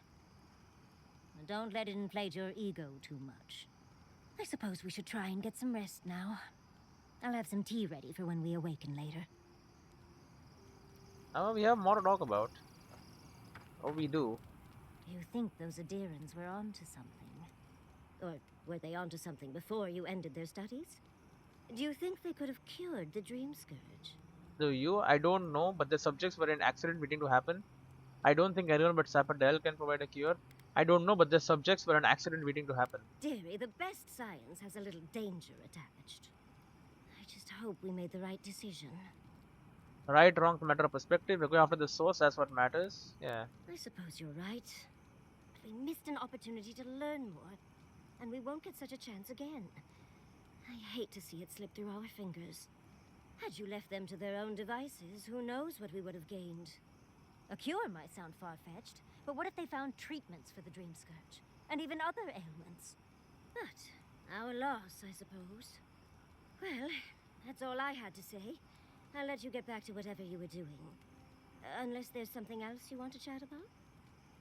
Don't let it inflate your ego too much. I suppose we should try and get some rest now. I'll have some tea ready for when we awaken later.
Oh, we have more to talk about. Oh, we do.
You think those Aedyrans were onto something? Or were they onto something before you ended their studies? Do you think they could have cured the Dream Scourge?
Do you? I don't know, but the subjects were an accident waiting to happen. I don't think anyone but Sappadel can provide a cure. I don't know, but the subjects were an accident waiting to happen.
Dearie, the best science has a little danger attached. I just hope we made the right decision.
Right, wrong, matter of perspective. We're going after the source, that's what matters. Yeah.
I suppose you're right. But we missed an opportunity to learn more, and we won't get such a chance again. I hate to see it slip through our fingers. Had you left them to their own devices, who knows what we would have gained. A cure might sound far-fetched, but what if they found treatments for the Dream Scourge? And even other ailments? But our loss, I suppose. Well, that's all I had to say. I'll let you get back to whatever you were doing. Unless there's something else you want to chat about?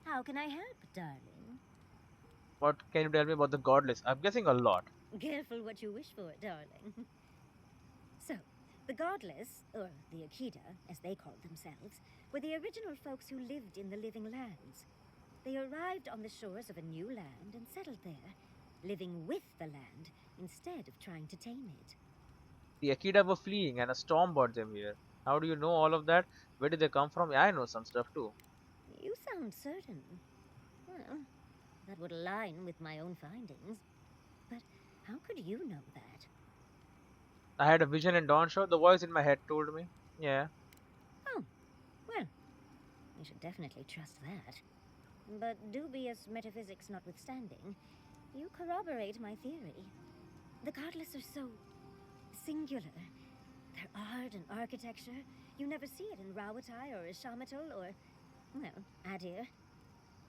How can I help, darling?
What can you tell me about the godless? I'm guessing a lot.
Careful what you wish for, darling. So, the Godless, or the Aedyr, as they called themselves, were the original folks who lived in the Living Lands. They arrived on the shores of a new land and settled there, living with the land instead of trying to tame it.
The Aedyr were fleeing and a storm brought them here. How do you know all of that? Where did they come from? Yeah, I know some stuff too.
You sound certain. Well, that would align with my own findings. But how could you know that?
I had a vision in Dawn Show. The voice in my head told me. Yeah.
Oh, well, we should definitely trust that. But dubious metaphysics notwithstanding, you corroborate my theory. The Godless are so singular. Their art and architecture, you never see it in Rawatai or Ishamatal or, well, Aedyr.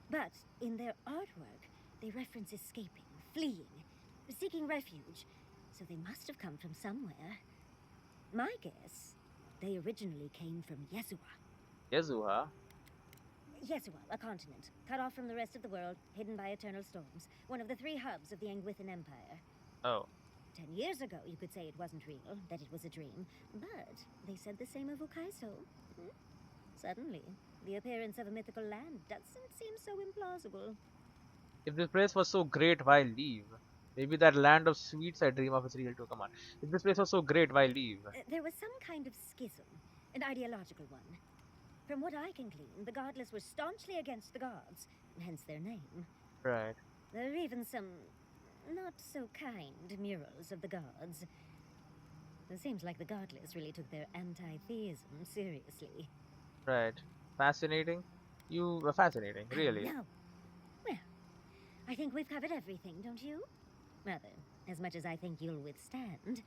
But in their artwork, they reference escaping, fleeing, seeking refuge, so they must have come from somewhere. My guess, they originally came from Yezua.
Yezua?
Yezua, a continent, cut off from the rest of the world, hidden by eternal storms, one of the 3 hubs of the Angwithan Empire.
Oh.
10 years ago, you could say it wasn't real, that it was a dream, but they said the same of Ukaiso. Suddenly, the appearance of a mythical land doesn't seem so implausible.
If this place was so great, why leave? Maybe that land of sweets I dream of is real too. Come on. If this place was so great, why leave?
There was some kind of schism, an ideological one. From what I can glean, the Godless were staunchly against the gods, hence their name.
Right.
There are even some not-so-kind murals of the gods. It seems like the Godless really took their anti-theism seriously.
Right. Fascinating. You were fascinating, really.
No. Well, I think we've covered everything, don't you? Rather, as much as I think you'll withstand.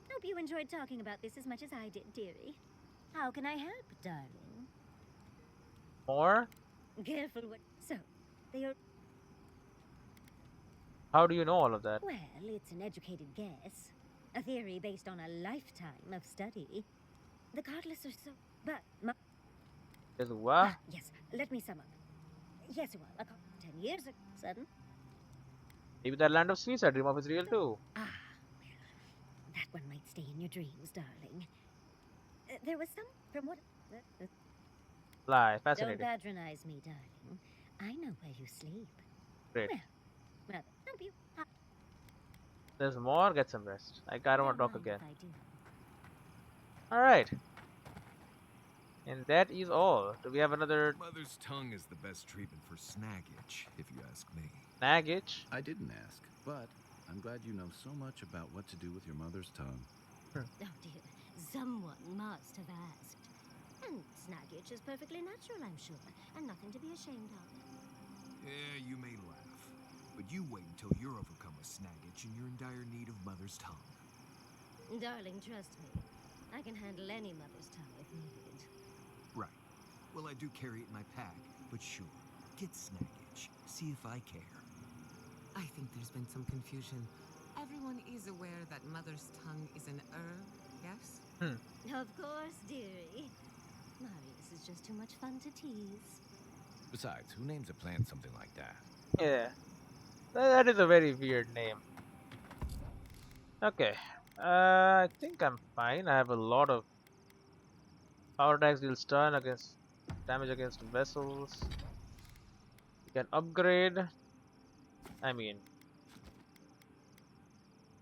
Hope you enjoyed talking about this as much as I did, dearie. How can I help, darling?
More?
Careful what... So, they are...
How do you know all of that?
Well, it's an educated guess. A theory based on a lifetime of study. The Godless are so... But...
Yezua?
Yes, let me sum up. Yezua, 10 years ago... Sudden?
Maybe that land of sweets I dream of is real too.
Ah, well, that one might stay in your dreams, darling. There was some... From what...
Lie. Fascinating.
Don't patronize me, darling. I know where you sleep.
Great.
Well, rather, hope you...
There's more. Get some rest. I don't want to talk again.
I do.
Alright. And that is all. Do we have another
Mother's tongue is the best treatment for snaggage, if you ask me.
snaggage?
I didn't ask, but I'm glad you know so much about what to do with your mother's tongue.
Oh dear, someone must have asked. And snaggage is perfectly natural, I'm sure, and nothing to be ashamed of.
Yeah, you may laugh, but you wait until you're overcome with snaggage and you're in dire need of mother's tongue.
Darling, trust me. I can handle any mother's tongue if needed.
Right. Well, I do carry it in my pack, but sure, get snaggage. See if I care.
I think there's been some confusion. Everyone everyone is aware that Mother's tongue is an herb, yes?
Of course, dearie. Marius is just too much fun to tease.
Besides, who names a plant something like that?
Yeah, that is a very weird name. Okay, I think I'm fine. I have a lot of power attacks deal stun against damage against vessels. You can upgrade. I mean,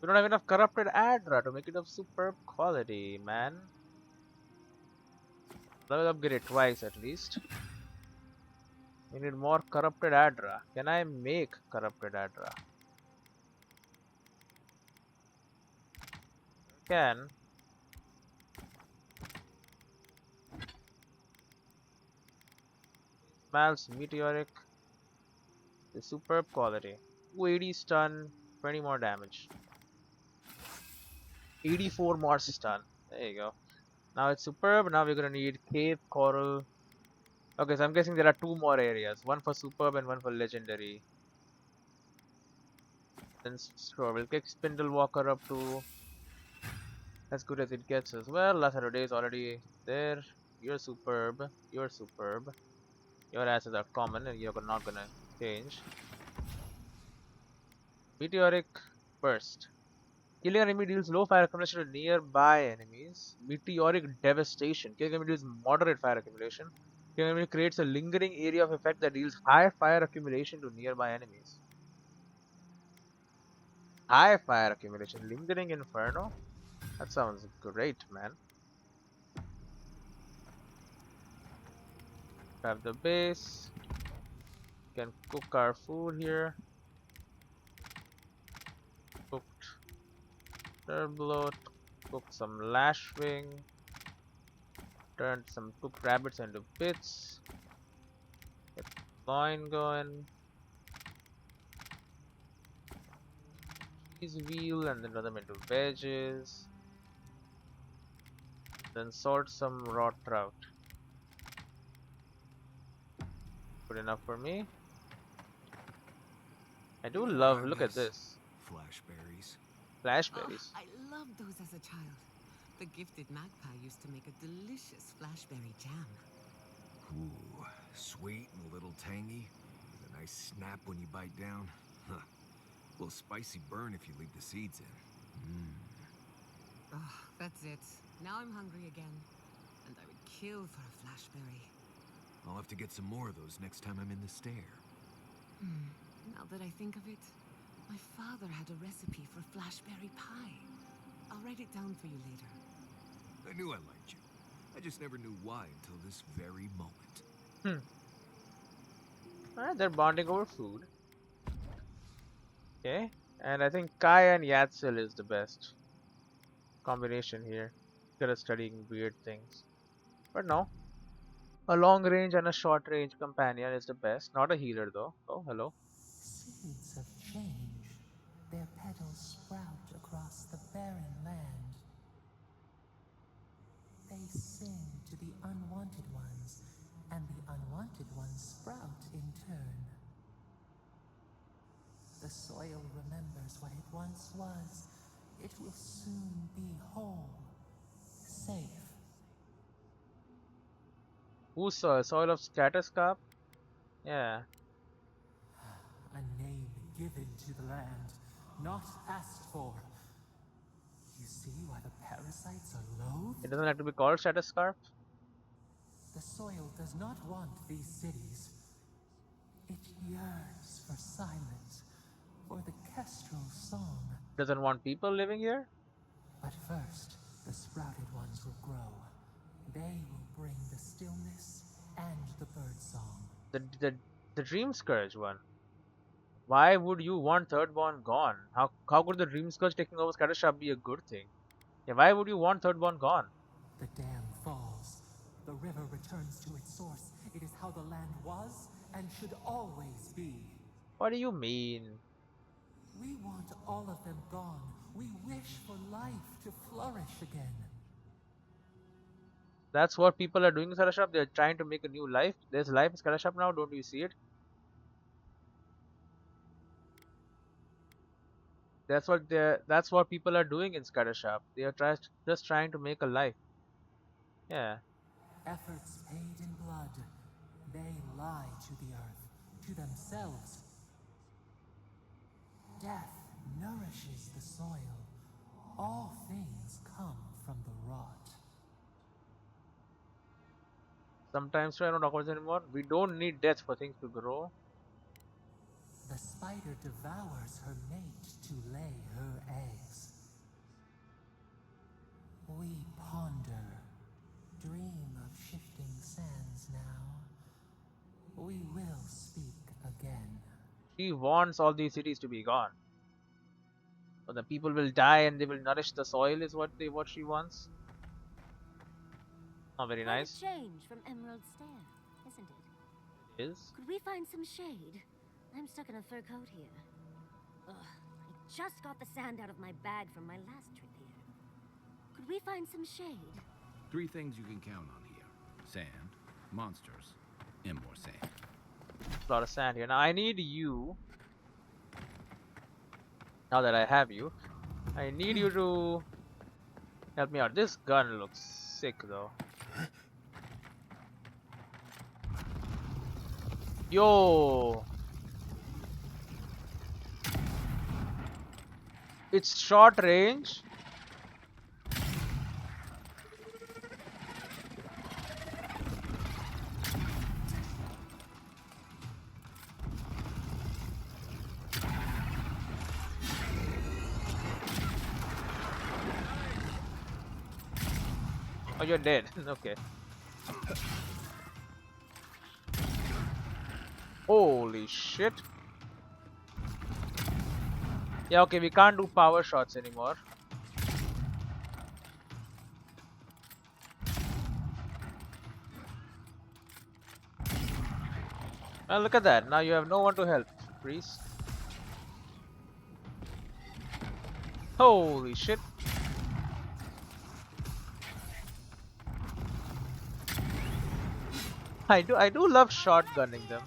we don't have enough corrupted Aedyr to make it of superb quality, man. I will upgrade it twice at least. We need more corrupted Aedyr. Can I make corrupted Aedyr? Can. Smells meteoric. The superb quality. 280 stun, 20 more damage. 84 more stun. There you go. Now it's superb. Now we're gonna need cave, coral. Okay, so I'm guessing there are two more areas. One for superb and one for legendary. Then sure, we'll kick Spindle Walker up to as good as it gets as well. Last Saturday is already there. You're superb. You're superb. Your asses are common and you're not gonna change. Meteoric Burst. Killing an enemy deals low fire accumulation to nearby enemies. Meteoric Devastation. Killing an enemy deals moderate fire accumulation. Killing an enemy creates a lingering area of effect that deals high fire accumulation to nearby enemies. High fire accumulation. Lingering Inferno? That sounds great, man. Have the base. Can cook our food here. Cooked turbloat. Cook some lashwing. Turn some cooked rabbits into bits. Get loin going. Cheese wheel and then turn them into veggies. Then salt some raw trout. Good enough for me. I do love. Look at this.
Flashberries.
Flashberries.
I loved those as a child. The gifted magpie used to make a delicious flashberry jam.
Ooh, sweet and a little tangy, with a nice snap when you bite down. Huh. A little spicy burn if you leave the seeds in.
Oh, that's it. Now I'm hungry again. And I would kill for a flashberry.
I'll have to get some more of those next time I'm in the stair.
Now that I think of it, my father had a recipe for flashberry pie. I'll write it down for you later.
I knew I liked you. I just never knew why until this very moment.
Alright, they're bonding over food. Okay, and I think Kai and Yatsil is the best combination here. Instead of studying weird things. But no. A long range and a short range companion is the best. Not a healer though. Oh, hello.
Seeds of change. Their petals sprout across the barren land. They sing to the unwanted ones, and the unwanted ones sprout in turn. The soil remembers what it once was. It will soon be whole, safe.
Who's soil of Scatterscarp? Yeah.
A name given to the land, not asked for. You see why the parasites are loath?
It doesn't have to be called Scatterscarp.
The soil does not want these cities. It yearns for silence, for the kestrel song.
Doesn't want people living here.
But first, the sprouted ones will grow. They will bring the stillness and the bird song.
The Dream Scourge one. Why would you want Thirdborn gone? How could the Dream Scourge taking over Scatterscarp be a good thing? Yeah, why would you want Thirdborn gone?
The dam falls. The river returns to its source. It is how the land was and should always be.
What do you mean?
We want all of them gone. We wish for life to flourish again.
That's what people are doing in Scatterscarp. They're trying to make a new life. There's life in Scatterscarp now. Don't you see it? That's what people are doing in Scattershop. They are just trying to make a life. Yeah.
Efforts paid in blood, they lie to the earth, to themselves. Death nourishes the soil. All things come from the rot.
Sometimes I don't talk about this anymore. We don't need death for things to grow.
The spider devours her mate to lay her eggs. We ponder, dream of shifting sands now. We will speak again.
She wants all these cities to be gone. So the people will die and they will nourish the soil is what she wants. Not very
Quite a
nice.
change from Emerald Stair, isn't it?
It is.
Could we find some shade? I'm stuck in a fur coat here. Ugh, I just got the sand out of my bag from my last trip here. Could we find some shade?
3 things you can count on here. Sand, monsters, and more sand.
A lot of sand here. Now I need you. Now that I have you, I need you to help me out. This gun looks sick though. Yo! It's short range. Oh, you're dead. Okay. Holy shit. Yeah, okay, we can't do power shots anymore. Well, look at that. Now you have no one to help, priest. Holy shit. I do love shotgunning them.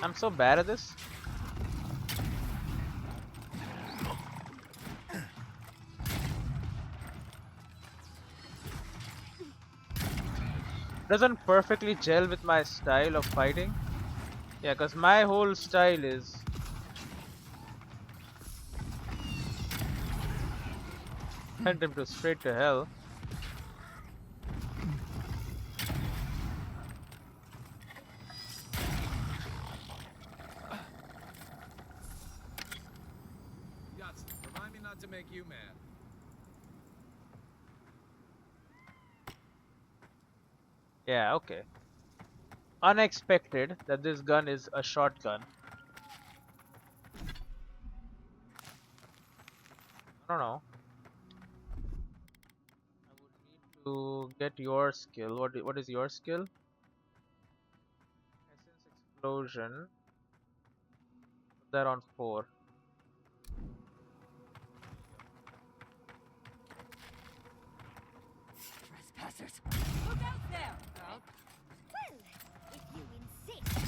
I'm so bad at this. Doesn't perfectly gel with my style of fighting. Yeah, cause my whole style is send him to straight to hell.
Remind me not to make you mad.
Yeah, okay. Unexpected that this gun is a shotgun. I don't know. I would need to get your skill. What is your skill? Essence explosion. Put that on 4.
Trespassers! Look out there! Well, if you insist.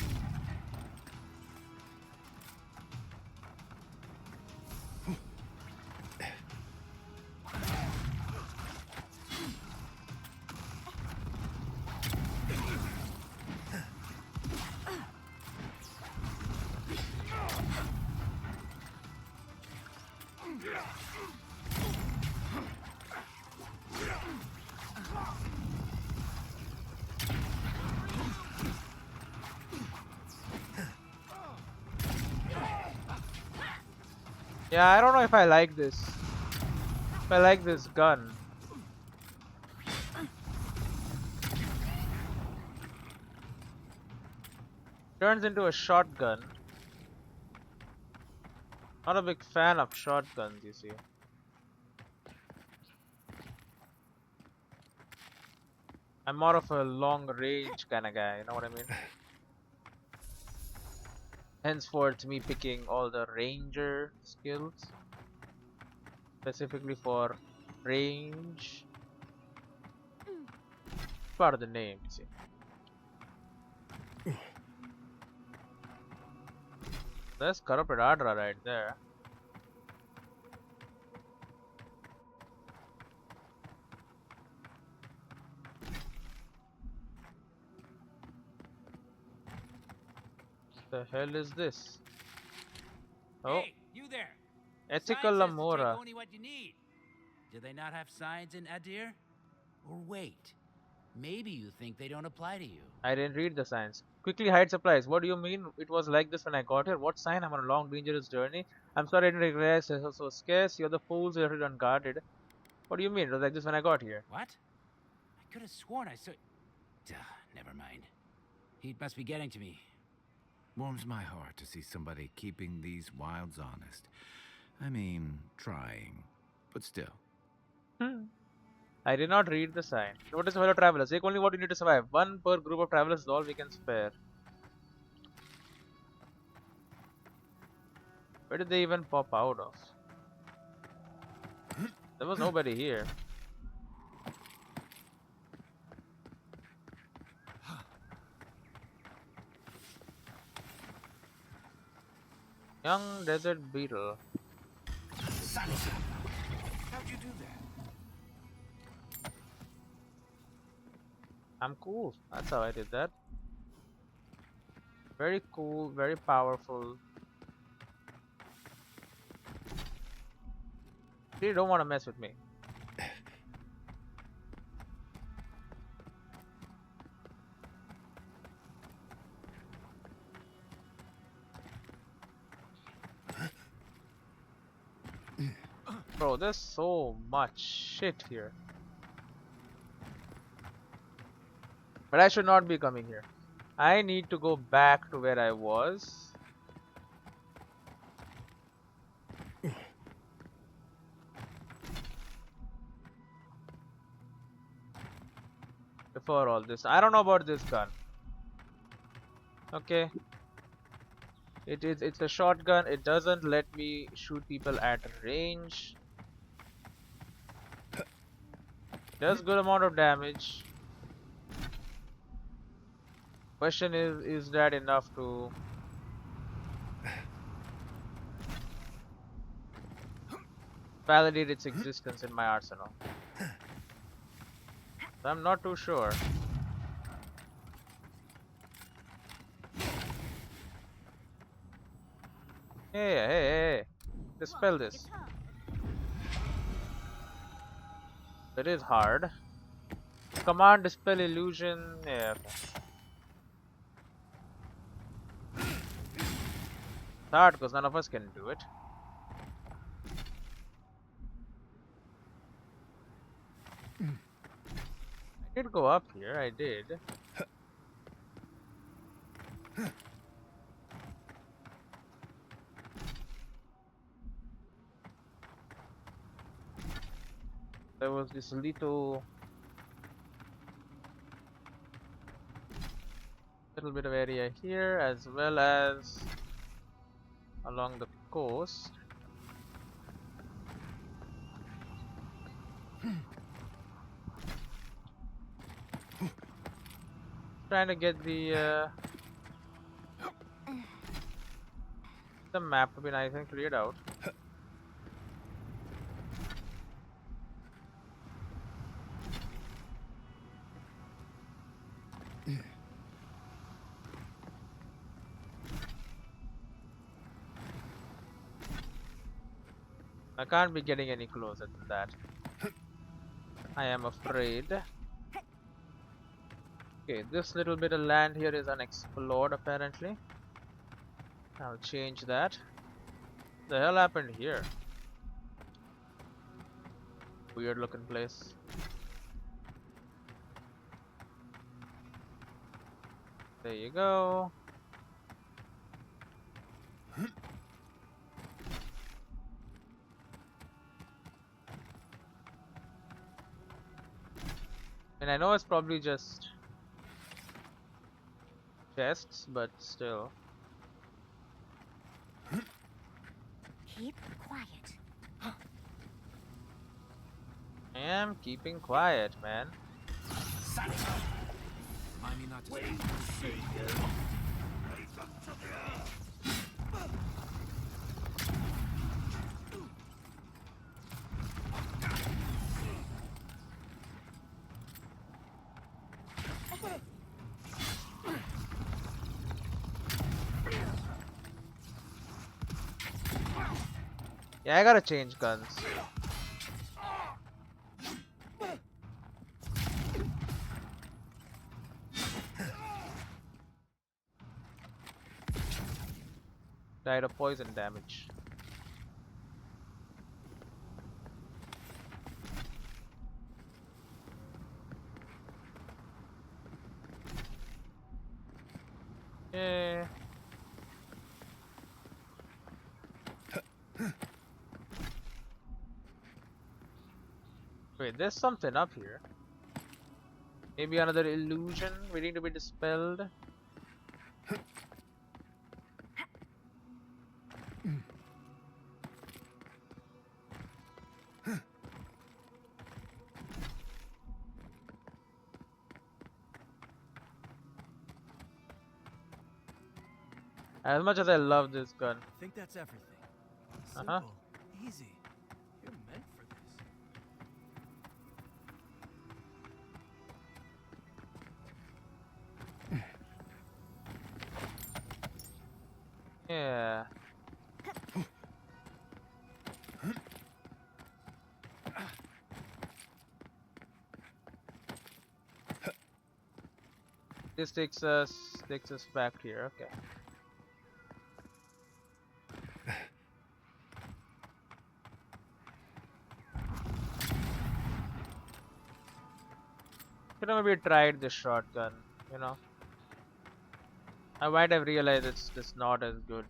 Yeah, I don't know if I like this. If I like this gun. Turns into a shotgun. Not a big fan of shotguns, you see. I'm more of a long range kind of guy, you know what I mean? Henceforth, me picking all the ranger skills. Specifically for range. part of the name, you see. There's corrupted Aedyr right there. The hell is this? Oh,
Hey, you there!
ethical
Sign says to take
Amora.
only what you need. Do they not have signs in Aedyr? Or wait, maybe you think they don't apply to you.
I didn't read the signs. Quickly hide supplies. What do you mean it was like this when I got here? What sign? I'm on a long, dangerous journey. I'm sorry I didn't realize it was so scarce. You're the fools who are unguarded. What do you mean? It was like this when I got here.
What? I could have sworn I saw... Duh, never mind. Heat must be getting to me.
Warms my heart to see somebody keeping these wilds honest. I mean, trying, but still.
I did not read the sign. Notice fellow travelers. Take only what you need to survive. One per group of travelers is all we can spare. Where did they even pop out of? There was nobody here. Young desert beetle.
How'd you do that?
I'm cool. That's how I did that. Very cool, very powerful. You don't want to mess with me. Bro, there's so much shit here. But I should not be coming here. I need to go back to where I was. Before all this. I don't know about this gun. Okay. It's a shotgun. It doesn't let me shoot people at range. Does good amount of damage. Question is that enough to validate its existence in my arsenal? I'm not too sure. Hey. Dispel this. It is hard. Command dispel illusion. Yeah, okay. It's hard because none of us can do it. I did go up here, I did. There was this little bit of area here as well as along the coast. Trying to get the map to be nice and cleared out. I can't be getting any closer than that. I am afraid. Okay, this little bit of land here is unexplored apparently. I'll change that. The hell happened here? Weird looking place. There you go. And I know it's probably just chests, but still.
Keep quiet.
I am keeping quiet, man.
not to
Yeah, I gotta change guns. Died of poison damage. Yeah. Wait, there's something up here. Maybe another illusion waiting to be dispelled. As much as I love this gun.
I think that's everything.
Uh-huh.
Simple, easy. You're meant for this.
Yeah. This takes us back here. Okay. Could have maybe tried this shotgun, you know. I might have realized it's just not as good.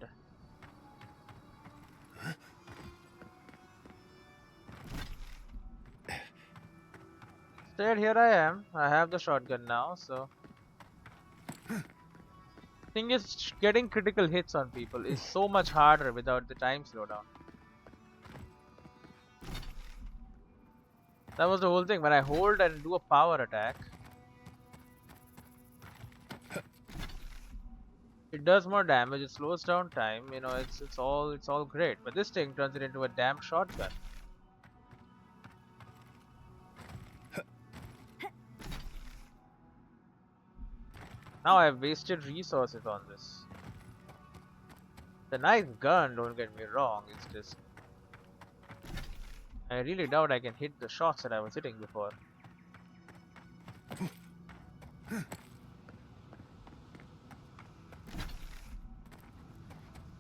Instead, here I am. I have the shotgun now, so. Thing is, getting critical hits on people is so much harder without the time slowdown. That was the whole thing. When I hold and do a power attack, it does more damage. It slows down time. You know, it's all great. But this thing turns it into a damn shotgun. Now I've wasted resources on this. It's a nice gun, don't get me wrong. It's just I really doubt I can hit the shots that I was hitting before.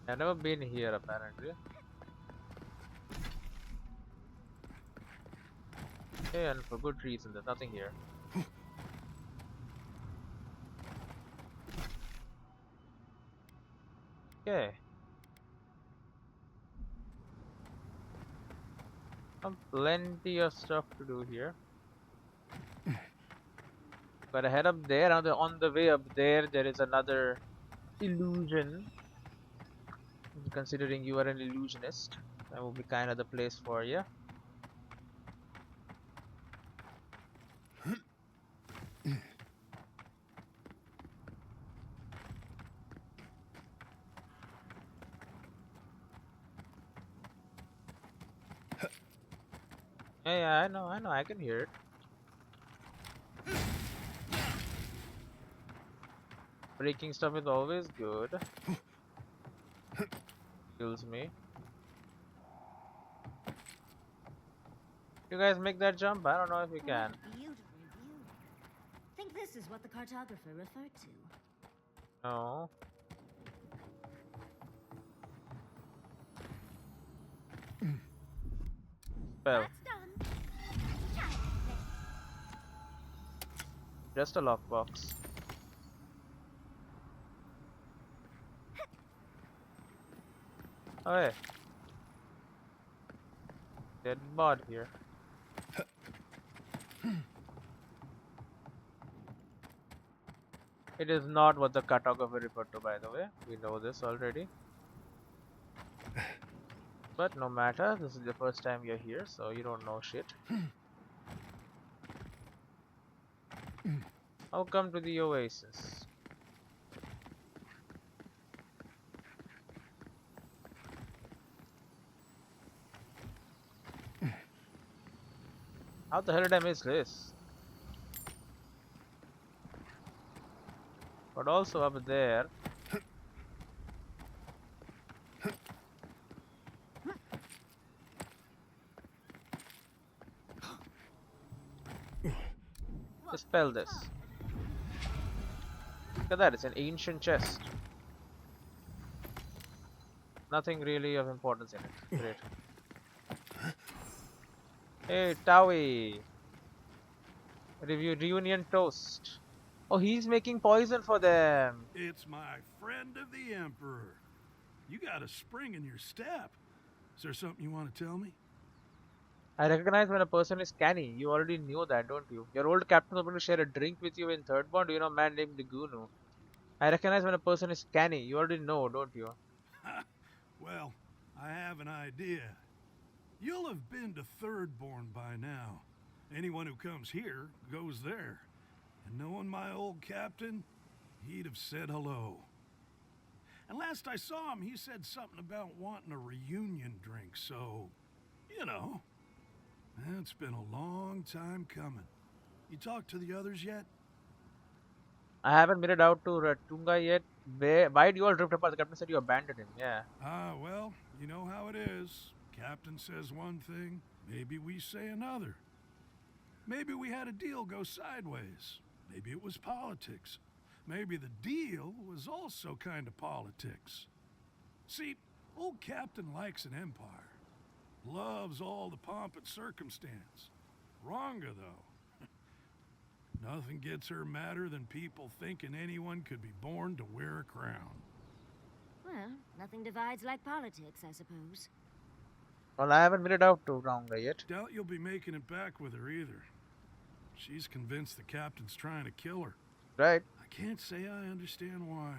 I've never been here apparently. Okay, and for good reason, there's nothing here. Okay. Plenty of stuff to do here. Gotta head up there. On the way up there, there is another illusion. Considering you are an illusionist, that will be kind of the place for you. Yeah, I know, I can hear it. Breaking stuff is always good. Kills me. You guys make that jump? I don't know if you can.
Beautiful view. Think this is what the cartographer referred to.
No. Spell. Just a lockbox. Oh hey. Dead bod here. It is not what the cartographer referred to, by the way. We know this already. But no matter, this is the first time you're here, so you don't know shit. How come to the oasis? How the hell did I miss this? But also up there. Dispel this. Look at that, it's an ancient chest. Nothing really of importance in it. Great. Hey, Towie. Review reunion toast. Oh, he's making poison for them.
It's my friend of the Emperor. You got a spring in your step. Is there something you want to tell me?
I recognize when a person is canny. You already knew that, don't you? Your old captain was going to share a drink with you in third bond. Do you know a man named Gunu? I recognize when a person is canny. You already know, don't you?
Well, I have an idea. You'll have been to Thirdborn by now. Anyone who comes here goes there. And knowing my old captain, he'd have said hello. And last I saw him, he said something about wanting a reunion drink, so, you know. It's been a long time coming. You talked to the others yet?
I haven't made it out to Ratunga yet. Why do you all drift apart? The captain said you abandoned him, yeah.
Well, you know how it is. Captain says one thing, maybe we say another. Maybe we had a deal go sideways. Maybe it was politics. Maybe the deal was also kind of politics. See, old Captain likes an empire. Loves all the pomp and circumstance. Wronga, though. Nothing gets her madder than people thinking anyone could be born to wear a crown.
Well, nothing divides like politics, I suppose.
Well, I haven't made it out to Ratunga yet.
Doubt you'll be making it back with her either. She's convinced the captain's trying to kill her.
Right.
I can't say I understand why.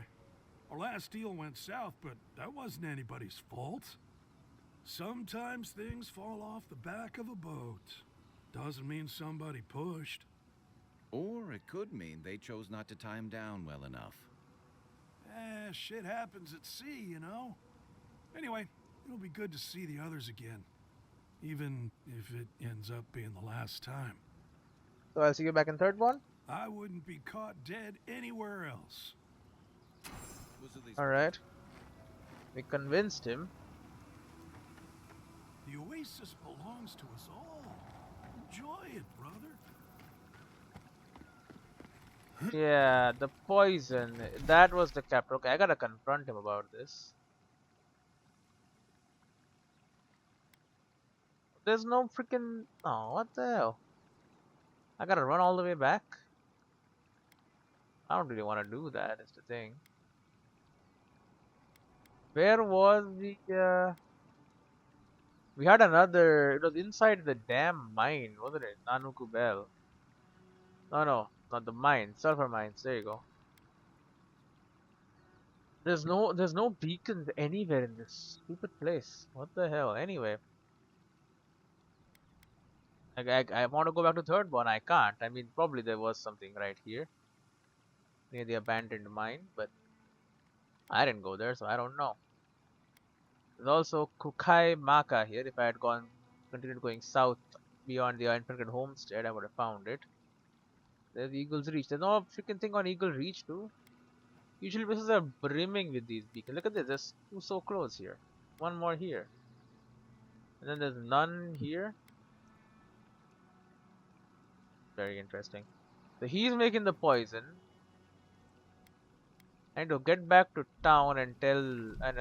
Our last deal went south, but that wasn't anybody's fault. Sometimes things fall off the back of a boat. Doesn't mean somebody pushed.
Or it could mean they chose not to tie him down well enough.
Shit happens at sea, you know? Anyway, it'll be good to see the others again. Even if it ends up being the last time.
So I'll see you back in third one?
I wouldn't be caught dead anywhere else.
Alright. We convinced him.
The oasis belongs to us all. Enjoy it, brother.
Yeah, the poison. That was the captain. Okay, I gotta confront him about this. There's no freaking... Oh, what the hell? I gotta run all the way back? I don't really want to do that, is the thing. Where was the... We had another... It was inside the damn mine, wasn't it? Nanuku Bell. No, not the mine. Sulfur mines. There you go. There's no beacons anywhere in this stupid place. What the hell? Anyway. I want to go back to third one. I can't. I mean, probably there was something right here. Near the abandoned mine, but I didn't go there, so I don't know. There's also Kukai Maka here. If I had continued going south beyond the infected homestead, I would have found it. There's Eagle's Reach. There's no freaking thing on Eagle Reach too. Usually places are brimming with these beacons. Look at this. There's two so close here. One more here. And then there's none here. Very interesting. So he's making the poison. And to get back to town and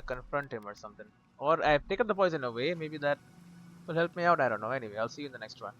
confront him or something. Or I've taken the poison away. Maybe that will help me out. I don't know. Anyway, I'll see you in the next one.